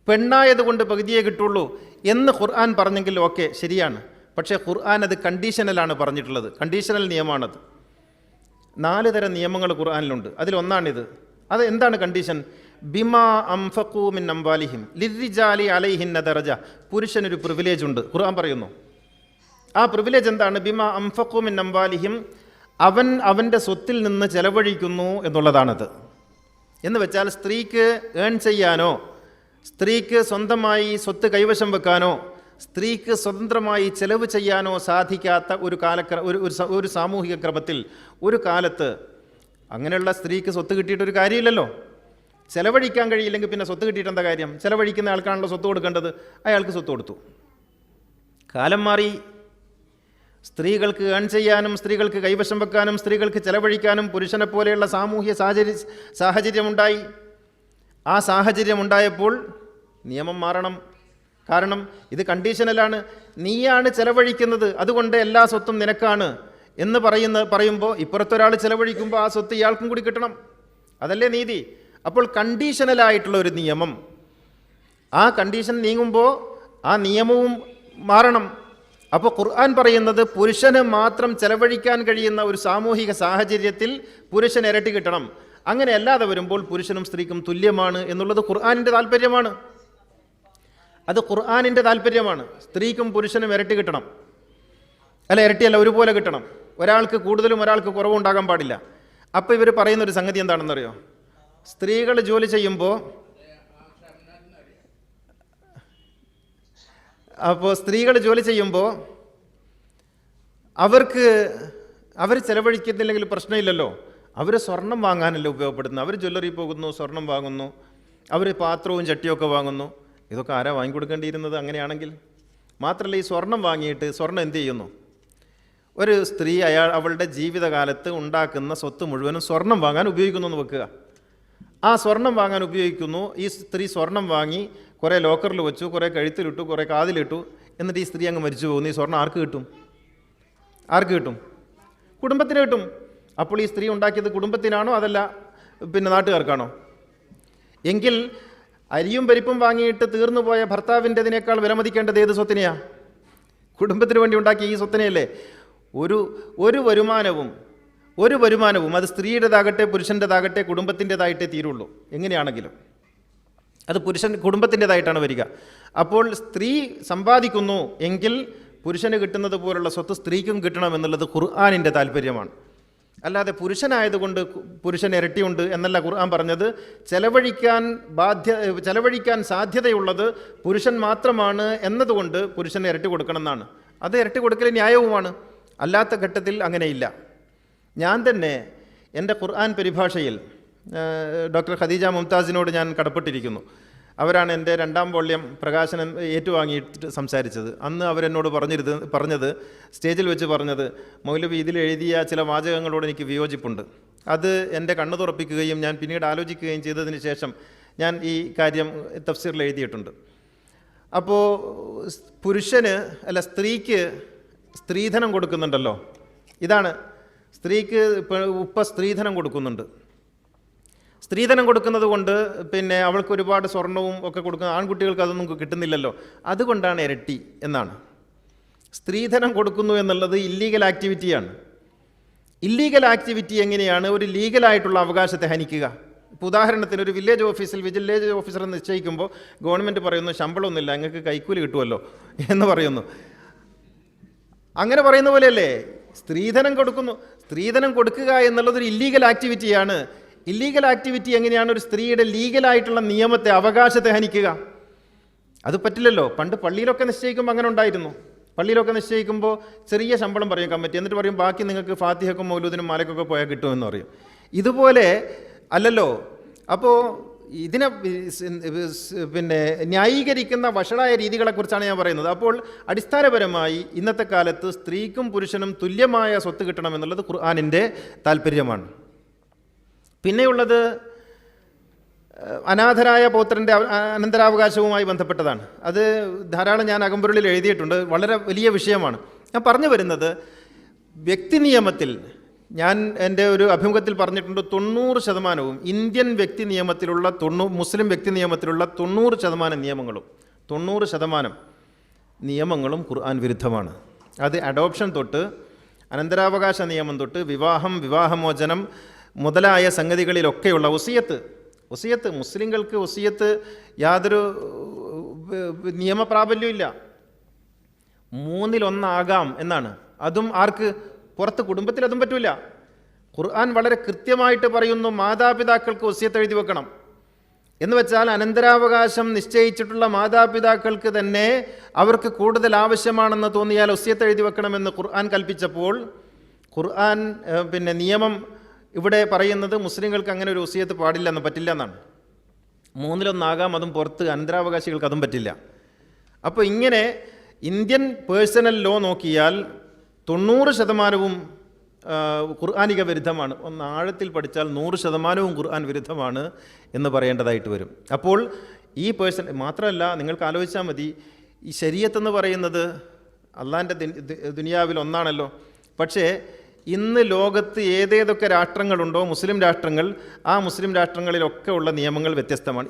പെണ്ണായതുകൊണ്ട് പകുതിയേ കിട്ടുള്ളൂ എന്ന് ഖുർആൻ പറഞ്ഞെങ്കിൽ ഓക്കെ, ശരിയാണ്. പക്ഷേ ഖുർആൻ അത് കണ്ടീഷണലാണ് പറഞ്ഞിട്ടുള്ളത്, കണ്ടീഷണൽ നിയമമാണത്. 4 തരം നിയമങ്ങൾ ഖുർആനിലുണ്ട്, അതിലൊന്നാണിത്. അത് എന്താണ് കണ്ടീഷൻ? ബിമാ അംഫഖൂ മിൻ അംവാലിഹിം ലിർരിജാലി അലൈഹിന്ന ദറജ. പുരുഷനൊരു പ്രിവിലേജ് ഉണ്ട്, ഖുർആൻ പറയുന്നു. ആ പ്രിവിലേജ് എന്താണ്? ബിമാ അംഫഖൂ മിൻ അംവാലിഹിം, അവൻ്റെ സ്വത്തിൽ നിന്ന് ചെലവഴിക്കുന്നു എന്നുള്ളതാണത്. എന്ന് വെച്ചാൽ സ്ത്രീക്ക് ഏൺ ചെയ്യാനോ, സ്ത്രീക്ക് സ്വന്തമായി സ്വത്ത് കൈവശം വെക്കാനോ, സ്ത്രീക്ക് സ്വതന്ത്രമായി ചെലവ് ചെയ്യാനോ സാധിക്കാത്ത ഒരു സാമൂഹിക ക്രമത്തിൽ ഒരു കാലത്ത് അങ്ങനെയുള്ള സ്ത്രീക്ക് സ്വത്ത് കിട്ടിയിട്ടൊരു കാര്യമില്ലല്ലോ. ചെലവഴിക്കാൻ കഴിയില്ലെങ്കിൽ പിന്നെ സ്വത്ത് കിട്ടിയിട്ട് എന്താ കാര്യം? ചെലവഴിക്കുന്ന ആൾക്കാണല്ലോ സ്വത്ത് കൊടുക്കേണ്ടത്, അയാൾക്ക് സ്വത്ത് കൊടുത്തു. കാലം മാറി. സ്ത്രീകൾക്ക് ഏൺ ചെയ്യാനും സ്ത്രീകൾക്ക് കൈവശം വെക്കാനും സ്ത്രീകൾക്ക് ചെലവഴിക്കാനും പുരുഷനെ പോലെയുള്ള സാമൂഹ്യ സാഹചര്യമുണ്ടായി. ആ സാഹചര്യമുണ്ടായപ്പോൾ നിയമം മാറണം. കാരണം ഇത് കണ്ടീഷണലാണ്. നീയാണ് ചെലവഴിക്കുന്നത്, അതുകൊണ്ട് എല്ലാ സ്വത്തും നിനക്കാണ് എന്ന് പറയുമ്പോൾ ഇപ്പുറത്തൊരാൾ ചെലവഴിക്കുമ്പോൾ ആ സ്വത്ത് ഇയാൾക്കും കൂടി കിട്ടണം. അതല്ലേ നീതി? അപ്പോൾ കണ്ടീഷണലായിട്ടുള്ള ഒരു നിയമം, ആ കണ്ടീഷൻ നീങ്ങുമ്പോൾ ആ നിയമവും മാറണം. അപ്പോൾ ഖുർആൻ പറയുന്നത് പുരുഷന് മാത്രം ചെലവഴിക്കാൻ കഴിയുന്ന ഒരു സാമൂഹിക സാഹചര്യത്തിൽ പുരുഷൻ ഇരട്ടി കിട്ടണം. അങ്ങനെ അല്ലാതെ വരുമ്പോൾ പുരുഷനും സ്ത്രീക്കും തുല്യമാണ് എന്നുള്ളത് ഖുർആനിൻ്റെ താല്പര്യമാണ്. അത് ഖുർആനിൻ്റെ താല്പര്യമാണ്. സ്ത്രീക്കും പുരുഷനും ഇരട്ടി കിട്ടണം, അല്ല ഇരട്ടിയല്ല, ഒരുപോലെ കിട്ടണം. ഒരാൾക്ക് കൂടുതലും ഒരാൾക്ക് കുറവും ഉണ്ടാകാൻ പാടില്ല. അപ്പോൾ ഇവർ പറയുന്നൊരു സംഗതി എന്താണെന്നറിയോ? സ്ത്രീകൾ ജോലി ചെയ്യുമ്പോൾ അവർ ചെലവഴിക്കുന്നില്ലെങ്കിൽ പ്രശ്നമില്ലല്ലോ. അവർ സ്വർണം വാങ്ങാനല്ലേ ഉപയോഗപ്പെടുത്തുന്നത്. അവർ ജ്വല്ലറി പോകുന്നു, സ്വർണം വാങ്ങുന്നു, അവർ പാത്രവും ചട്ടിയൊക്കെ വാങ്ങുന്നു. ഇതൊക്കെ ആരാ വാങ്ങിക്കൊടുക്കേണ്ടിയിരുന്നത് അങ്ങനെയാണെങ്കിൽ? മാത്രമല്ല, ഈ സ്വർണം വാങ്ങിയിട്ട് സ്വർണം എന്ത് ചെയ്യുന്നു? ഒരു സ്ത്രീ അവളുടെ ജീവിതകാലത്ത് ഉണ്ടാക്കുന്ന സ്വത്ത് മുഴുവനും സ്വർണം വാങ്ങാൻ ഉപയോഗിക്കുന്നു എന്ന് വെക്കുക. ആ സ്വർണം വാങ്ങാൻ ഉപയോഗിക്കുന്നു. ഈ സ്ത്രീ സ്വർണം വാങ്ങി കുറേ ലോക്കറിൽ വെച്ചു, കുറേ കഴുത്തിലിട്ടു, കുറേ കാതിലിട്ടു. എന്നിട്ട് ഈ സ്ത്രീ അങ്ങ് മരിച്ചു പോകുന്നു. ഈ സ്വർണം ആർക്ക് കിട്ടും? കുടുംബത്തിന് കിട്ടും. അപ്പോൾ ഈ സ്ത്രീ ഉണ്ടാക്കിയത് കുടുംബത്തിനാണോ അതല്ല പിന്നെ നാട്ടുകാർക്കാണോ? എങ്കിൽ അരിയും പരിപ്പും വാങ്ങിയിട്ട് തീർന്നു പോയ ഭർത്താവിൻ്റെതിനേക്കാൾ വിലമതിക്കേണ്ടത് ഏത് സ്വത്തിനെയാ? കുടുംബത്തിന് വേണ്ടി ഉണ്ടാക്കിയ ഈ സ്വത്തിനെയല്ലേ. ഒരു വരുമാനവും അത് സ്ത്രീയുടേതാകട്ടെ പുരുഷൻ്റെതാകട്ടെ കുടുംബത്തിൻ്റെതായിട്ടേ തീരുള്ളൂ. എങ്ങനെയാണെങ്കിലും അത് കുടുംബത്തിൻ്റെതായിട്ടാണ് വരിക. അപ്പോൾ സ്ത്രീ സമ്പാദിക്കുന്നു എങ്കിൽ പുരുഷന് കിട്ടുന്നത് പോലുള്ള സ്വത്ത് സ്ത്രീക്കും കിട്ടണമെന്നുള്ളത് ഖുർആനിൻ്റെ താല്പര്യമാണ്. അല്ലാതെ പുരുഷനായതുകൊണ്ട് പുരുഷൻ ഇരട്ടിയുണ്ട് എന്നല്ല ഖുർആൻ പറഞ്ഞത്. ചെലവഴിക്കാൻ സാധ്യതയുള്ളത് പുരുഷൻ മാത്രമാണ് എന്നതുകൊണ്ട് പുരുഷന് ഇരട്ടി കൊടുക്കണം എന്നാണ്. അത് ഇരട്ടി കൊടുക്കൽ ന്യായവുമാണ്. അല്ലാത്ത ഘട്ടത്തിൽ അങ്ങനെയില്ല. ഞാൻ തന്നെ എൻ്റെ ഖുർആൻ പരിഭാഷയിൽ ഡോക്ടർ ഖദീജ മുംതാസിനോട് ഞാൻ കടപ്പെട്ടിരിക്കുന്നു. അവരാണ് എൻ്റെ 2ാം വോള്യം പ്രകാശനം ഏറ്റുവാങ്ങിയിട്ട് സംസാരിച്ചത്. അന്ന് അവരെന്നോട് പറഞ്ഞത് സ്റ്റേജിൽ വെച്ച് പറഞ്ഞത്, മൗലവി ഇതിൽ എഴുതിയ ചില വാചകങ്ങളോട് എനിക്ക് വിയോജിപ്പുണ്ട്. അത് എൻ്റെ കണ്ണു തുറപ്പിക്കുകയും ഞാൻ പിന്നീട് ആലോചിക്കുകയും ചെയ്തതിന് ശേഷം ഞാൻ ഈ കാര്യം തഫ്സീറിൽ എഴുതിയിട്ടുണ്ട്. അപ്പോൾ സ്ത്രീക്ക് സ്ത്രീധനം കൊടുക്കുന്നുണ്ടല്ലോ, ഇതാണ് സ്ത്രീക്ക് സ്ത്രീധനം കൊടുക്കുന്നുണ്ട്. സ്ത്രീധനം കൊടുക്കുന്നത് കൊണ്ട് പിന്നെ അവൾക്ക് ഒരുപാട് സ്വർണവും ഒക്കെ കൊടുക്കുന്ന ആൺകുട്ടികൾക്ക് അതൊന്നും കിട്ടുന്നില്ലല്ലോ, അതുകൊണ്ടാണ് ഇരട്ടി എന്നാണ്. സ്ത്രീധനം കൊടുക്കുന്നു എന്നുള്ളത് ഇല്ലീഗൽ ആക്ടിവിറ്റിയാണ്. ഇല്ലീഗൽ ആക്ടിവിറ്റി എങ്ങനെയാണ് ഒരു ലീഗലായിട്ടുള്ള അവകാശത്തെ ഹനിക്കുക? ഇപ്പോൾ ഉദാഹരണത്തിന് ഒരു വില്ലേജ് ഓഫീസറെ നിശ്ചയിക്കുമ്പോൾ ഗവൺമെൻറ് പറയുന്നു ശമ്പളമൊന്നുമില്ല, നിങ്ങൾക്ക് കൈക്കൂലി കിട്ടുമല്ലോ എന്ന് പറയുന്നു. അങ്ങനെ പറയുന്ന പോലെയല്ലേ സ്ത്രീധനം കൊടുക്കുന്നു. സ്ത്രീധനം കൊടുക്കുക എന്നുള്ളതൊരു ഇല്ലീഗൽ ആക്ടിവിറ്റിയാണ്. ഇല്ലീഗൽ ആക്ടിവിറ്റി എങ്ങനെയാണ് ഒരു സ്ത്രീയുടെ ലീഗലായിട്ടുള്ള നിയമത്തെ, അവകാശത്തെ ഹനിക്കുക? അത് പറ്റില്ലല്ലോ. പണ്ട് പള്ളിയിലൊക്കെ നിശ്ചയിക്കുമ്പോൾ അങ്ങനെ ഉണ്ടായിരുന്നു. പള്ളിയിലൊക്കെ നിശ്ചയിക്കുമ്പോൾ ചെറിയ ശമ്പളം പറയും കമ്മിറ്റി, എന്നിട്ട് പറയും ബാക്കി നിങ്ങൾക്ക് ഫാത്തിഹക്കും മൗലൂദിനും മാലക്കൊക്കെ പോയാൽ കിട്ടുമെന്ന് പറയും. ഇതുപോലെ അല്ലല്ലോ. അപ്പോൾ ഇതിനെ പിന്നെ ന്യായീകരിക്കുന്ന വഷളായ രീതികളെക്കുറിച്ചാണ് ഞാൻ പറയുന്നത്. അപ്പോൾ അടിസ്ഥാനപരമായി ഇന്നത്തെ കാലത്ത് സ്ത്രീക്കും പുരുഷനും തുല്യമായ സ്വത്ത് കിട്ടണമെന്നുള്ളത് ഖുർആനിൻ്റെ താല്പര്യമാണ്. പിന്നെയുള്ളത് അനാഥരായ പൗത്രൻ്റെ അനന്തരാവകാശവുമായി ബന്ധപ്പെട്ടതാണ്. അത് ധാരാളം ഞാൻ അകമ്പൊരുളിൽ എഴുതിയിട്ടുണ്ട്. വളരെ വലിയ വിഷയമാണ്. ഞാൻ പറഞ്ഞു വരുന്നത്, വ്യക്തി നിയമത്തിൽ ഞാൻ എൻ്റെ ഒരു അഭിമുഖത്തിൽ പറഞ്ഞിട്ടുണ്ട്, 90% ഇന്ത്യൻ വ്യക്തി നിയമത്തിലുള്ള മുസ്ലിം വ്യക്തി നിയമത്തിലുള്ള 90% നിയമങ്ങളും 90% നിയമങ്ങളും ഖുർആൻ വിരുദ്ധമാണ്. അത് അഡോപ്ഷൻ തൊട്ട് അനന്തരാവകാശ നിയമം തൊട്ട് വിവാഹമോചനം മുതലായ സംഗതികളിലൊക്കെയുള്ള വസിയത്ത് മുസ്ലിങ്ങൾക്ക് വസിയത്ത് യാതൊരു നിയമപ്രാബല്യമില്ല. 1/3 എന്നാണ്. അതും ആർക്ക്? പുറത്ത് കുടുംബത്തിൽ അതും പറ്റില്ല. ഖുർആൻ വളരെ കൃത്യമായിട്ട് പറയുന്നു, മാതാപിതാക്കൾക്ക് വസിയത്ത് എഴുതി വെക്കണം എന്ന് വെച്ചാൽ അനന്തരാവകാശം നിശ്ചയിച്ചിട്ടുള്ള മാതാപിതാക്കൾക്ക് തന്നെ അവർക്ക് കൂടുതൽ ആവശ്യമാണെന്ന് തോന്നിയാൽ വസിയത്ത് എഴുതി വെക്കണമെന്ന് ഖുർആൻ കൽപ്പിച്ചപ്പോൾ ഖുർആൻ നിയമം ഇവിടെ പറയുന്നത് മുസ്ലിങ്ങൾക്ക് അങ്ങനെ ഒരു വസിയത്ത് പാടില്ലെന്ന്, പറ്റില്ല എന്നാണ്. 1/3 അതും പുറത്ത് അനന്തരാവകാശികൾക്ക് അതും പറ്റില്ല. അപ്പോൾ ഇങ്ങനെ ഇന്ത്യൻ പേഴ്സണൽ ലോ നോക്കിയാൽ 90% ഖുർആനിക വിരുദ്ധമാണ്. ഒന്ന് ആഴത്തിൽ പഠിച്ചാൽ 100% ഖുർആൻ വിരുദ്ധമാണ് എന്ന് പറയേണ്ടതായിട്ട് വരും. അപ്പോൾ ഈ മാത്രമല്ല, നിങ്ങൾക്ക് ആലോചിച്ചാൽ മതി, ഈ ശരീഅത്ത് എന്ന് പറയുന്നത് അള്ളാൻ്റെ ദുനിയാവിൽ ഒന്നാണല്ലോ. പക്ഷേ ഇന്ന് ലോകത്ത് ഏതേതൊക്കെ രാഷ്ട്രങ്ങളുണ്ടോ മുസ്ലിം രാഷ്ട്രങ്ങൾ, ആ മുസ്ലിം രാഷ്ട്രങ്ങളിലൊക്കെ ഉള്ള നിയമങ്ങൾ വ്യത്യസ്തമാണ്.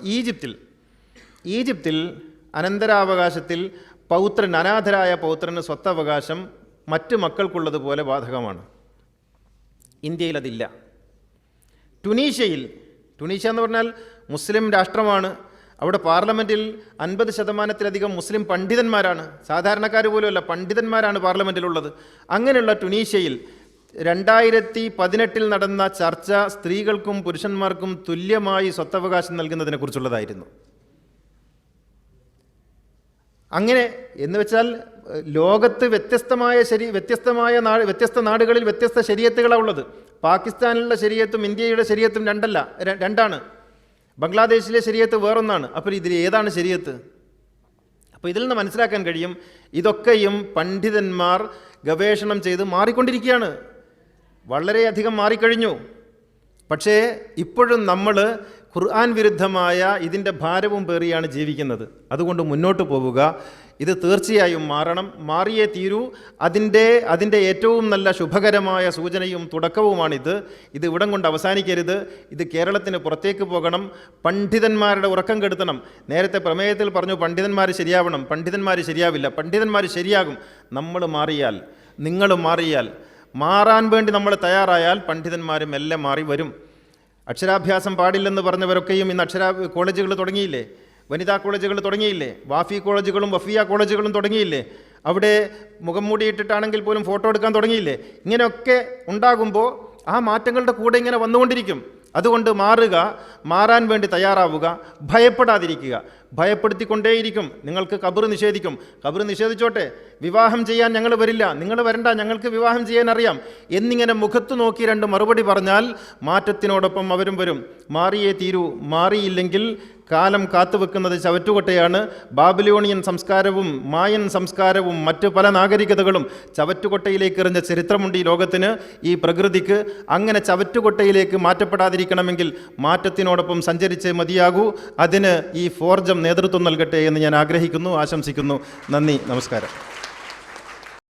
ഈജിപ്തിൽ അനന്തരാവകാശത്തിൽ അനാഥരായ പൗത്രന് സ്വത്തവകാശം മറ്റ് മക്കൾക്കുള്ളതുപോലെ ബാധകമാണ്. ഇന്ത്യയിൽ അതില്ല. ടുണീഷ്യ എന്ന് പറഞ്ഞാൽ മുസ്ലിം രാഷ്ട്രമാണ്. അവിടെ പാർലമെൻറ്റിൽ 50%-ലധികം മുസ്ലിം പണ്ഡിതന്മാരാണ്. സാധാരണക്കാർ പോലുമല്ല, പണ്ഡിതന്മാരാണ് പാർലമെൻറ്റിലുള്ളത്. അങ്ങനെയുള്ള ടുണീഷ്യയിൽ 2018 നടന്ന ചർച്ച സ്ത്രീകൾക്കും പുരുഷന്മാർക്കും തുല്യമായി സ്വത്തവകാശം നൽകുന്നതിനെക്കുറിച്ചുള്ളതായിരുന്നു. അങ്ങനെ എന്ന് വെച്ചാൽ ലോകത്ത് വ്യത്യസ്ത നാടുകളിൽ വ്യത്യസ്ത ശരീഅത്തുകളാണ് ഉള്ളത്. പാകിസ്ഥാനിലുള്ള ശരീഅത്തും ഇന്ത്യയുടെ ശരീഅത്തും രണ്ടാണ്. ബംഗ്ലാദേശിലെ ശരീഅത്ത് വേറൊന്നാണ്. അപ്പോൾ ഇതിൽ ഏതാണ് ശരീഅത്ത്? അപ്പോൾ ഇതിൽ നിന്ന് മനസ്സിലാക്കാൻ കഴിയും, ഇതൊക്കെയും പണ്ഡിതന്മാർ ഗവേഷണം ചെയ്ത് മാറിക്കൊണ്ടിരിക്കുകയാണ്. വളരെയധികം മാറിക്കഴിഞ്ഞു. പക്ഷേ ഇപ്പോഴും നമ്മൾ ഖുർആൻ വിരുദ്ധമായ ഇതിൻ്റെ ഭാരവും പേറിയാണ് ജീവിക്കുന്നത്. അതുകൊണ്ട് മുന്നോട്ട് പോവുക. ഇത് തീർച്ചയായും മാറണം, മാറിയേ തീരൂ. അതിൻ്റെ ഏറ്റവും നല്ല ശുഭകരമായ സൂചനയും തുടക്കവുമാണിത്. ഇത് ഇവിടം കൊണ്ട് അവസാനിക്കരുത്. ഇത് കേരളത്തിന് പുറത്തേക്ക് പോകണം. പണ്ഡിതന്മാരുടെ ഉറക്കം കെടുത്തണം. നേരത്തെ പ്രമേയത്തിൽ പറഞ്ഞു പണ്ഡിതന്മാർ ശരിയാവണം. പണ്ഡിതന്മാർ ശരിയാവില്ല, പണ്ഡിതന്മാർ ശരിയാകും. നമ്മൾ മാറിയാൽ, നിങ്ങൾ മാറിയാൽ, മാറാൻ വേണ്ടി നമ്മൾ തയ്യാറായാൽ പണ്ഡിതന്മാരും എല്ലാം മാറി വരും. അക്ഷരാഭ്യാസം പാടില്ലെന്ന് പറഞ്ഞവരൊക്കെയും ഇന്ന് കോളേജുകൾ തുടങ്ങിയില്ലേ, വനിതാ കോളേജുകൾ തുടങ്ങിയില്ലേ, വാഫി കോളേജുകളും വഫിയ കോളേജുകളും തുടങ്ങിയില്ലേ, അവിടെ മുഖം മൂടിയിട്ടിട്ടാണെങ്കിൽ പോലും ഫോട്ടോ എടുക്കാൻ തുടങ്ങിയില്ലേ. ഇങ്ങനെയൊക്കെ ഉണ്ടാകുമ്പോൾ ആ മാറ്റങ്ങളുടെ കൂടെ ഇങ്ങനെ വന്നുകൊണ്ടിരിക്കും. അതുകൊണ്ട് മാറാൻ വേണ്ടി തയ്യാറാവുക, ഭയപ്പെടാതിരിക്കുക. ഭയപ്പെടുത്തിക്കൊണ്ടേയിരിക്കും. നിങ്ങൾക്ക് ഖബർ നിഷേധിച്ചോട്ടെ, വിവാഹം ചെയ്യാൻ ഞങ്ങൾ വരില്ല, നിങ്ങൾ വരണ്ട, ഞങ്ങൾക്ക് വിവാഹം ചെയ്യാൻ അറിയാം എന്നിങ്ങനെ മുഖത്ത് നോക്കി 2 മറുപടി പറഞ്ഞാൽ മാറ്റത്തിനോടൊപ്പം അവരും വരും. മാറിയേ തീരൂ. മാറിയില്ലെങ്കിൽ കാലം കാത്തുവെക്കുന്നത് ചവറ്റുകൊട്ടയാണ്. ബാബിലോണിയൻ സംസ്കാരവും മായൻ സംസ്കാരവും മറ്റ് പല നാഗരികതകളും ചവറ്റുകൊട്ടയിലേക്ക് എറിഞ്ഞ ചരിത്രമുണ്ട് ഈ ലോകത്തിന്, ഈ പ്രകൃതിക്ക്. അങ്ങനെ ചവറ്റുകൊട്ടയിലേക്ക് മാറ്റപ്പെടാതിരിക്കണമെങ്കിൽ മാറ്റത്തിനോടൊപ്പം സഞ്ചരിച്ചേ മതിയാകൂ. അതിന് ഈ ഫോർജം നേതൃത്വം നൽകട്ടെ എന്ന് ഞാൻ ആഗ്രഹിക്കുന്നു, ആശംസിക്കുന്നു. നന്ദി, നമസ്കാരം.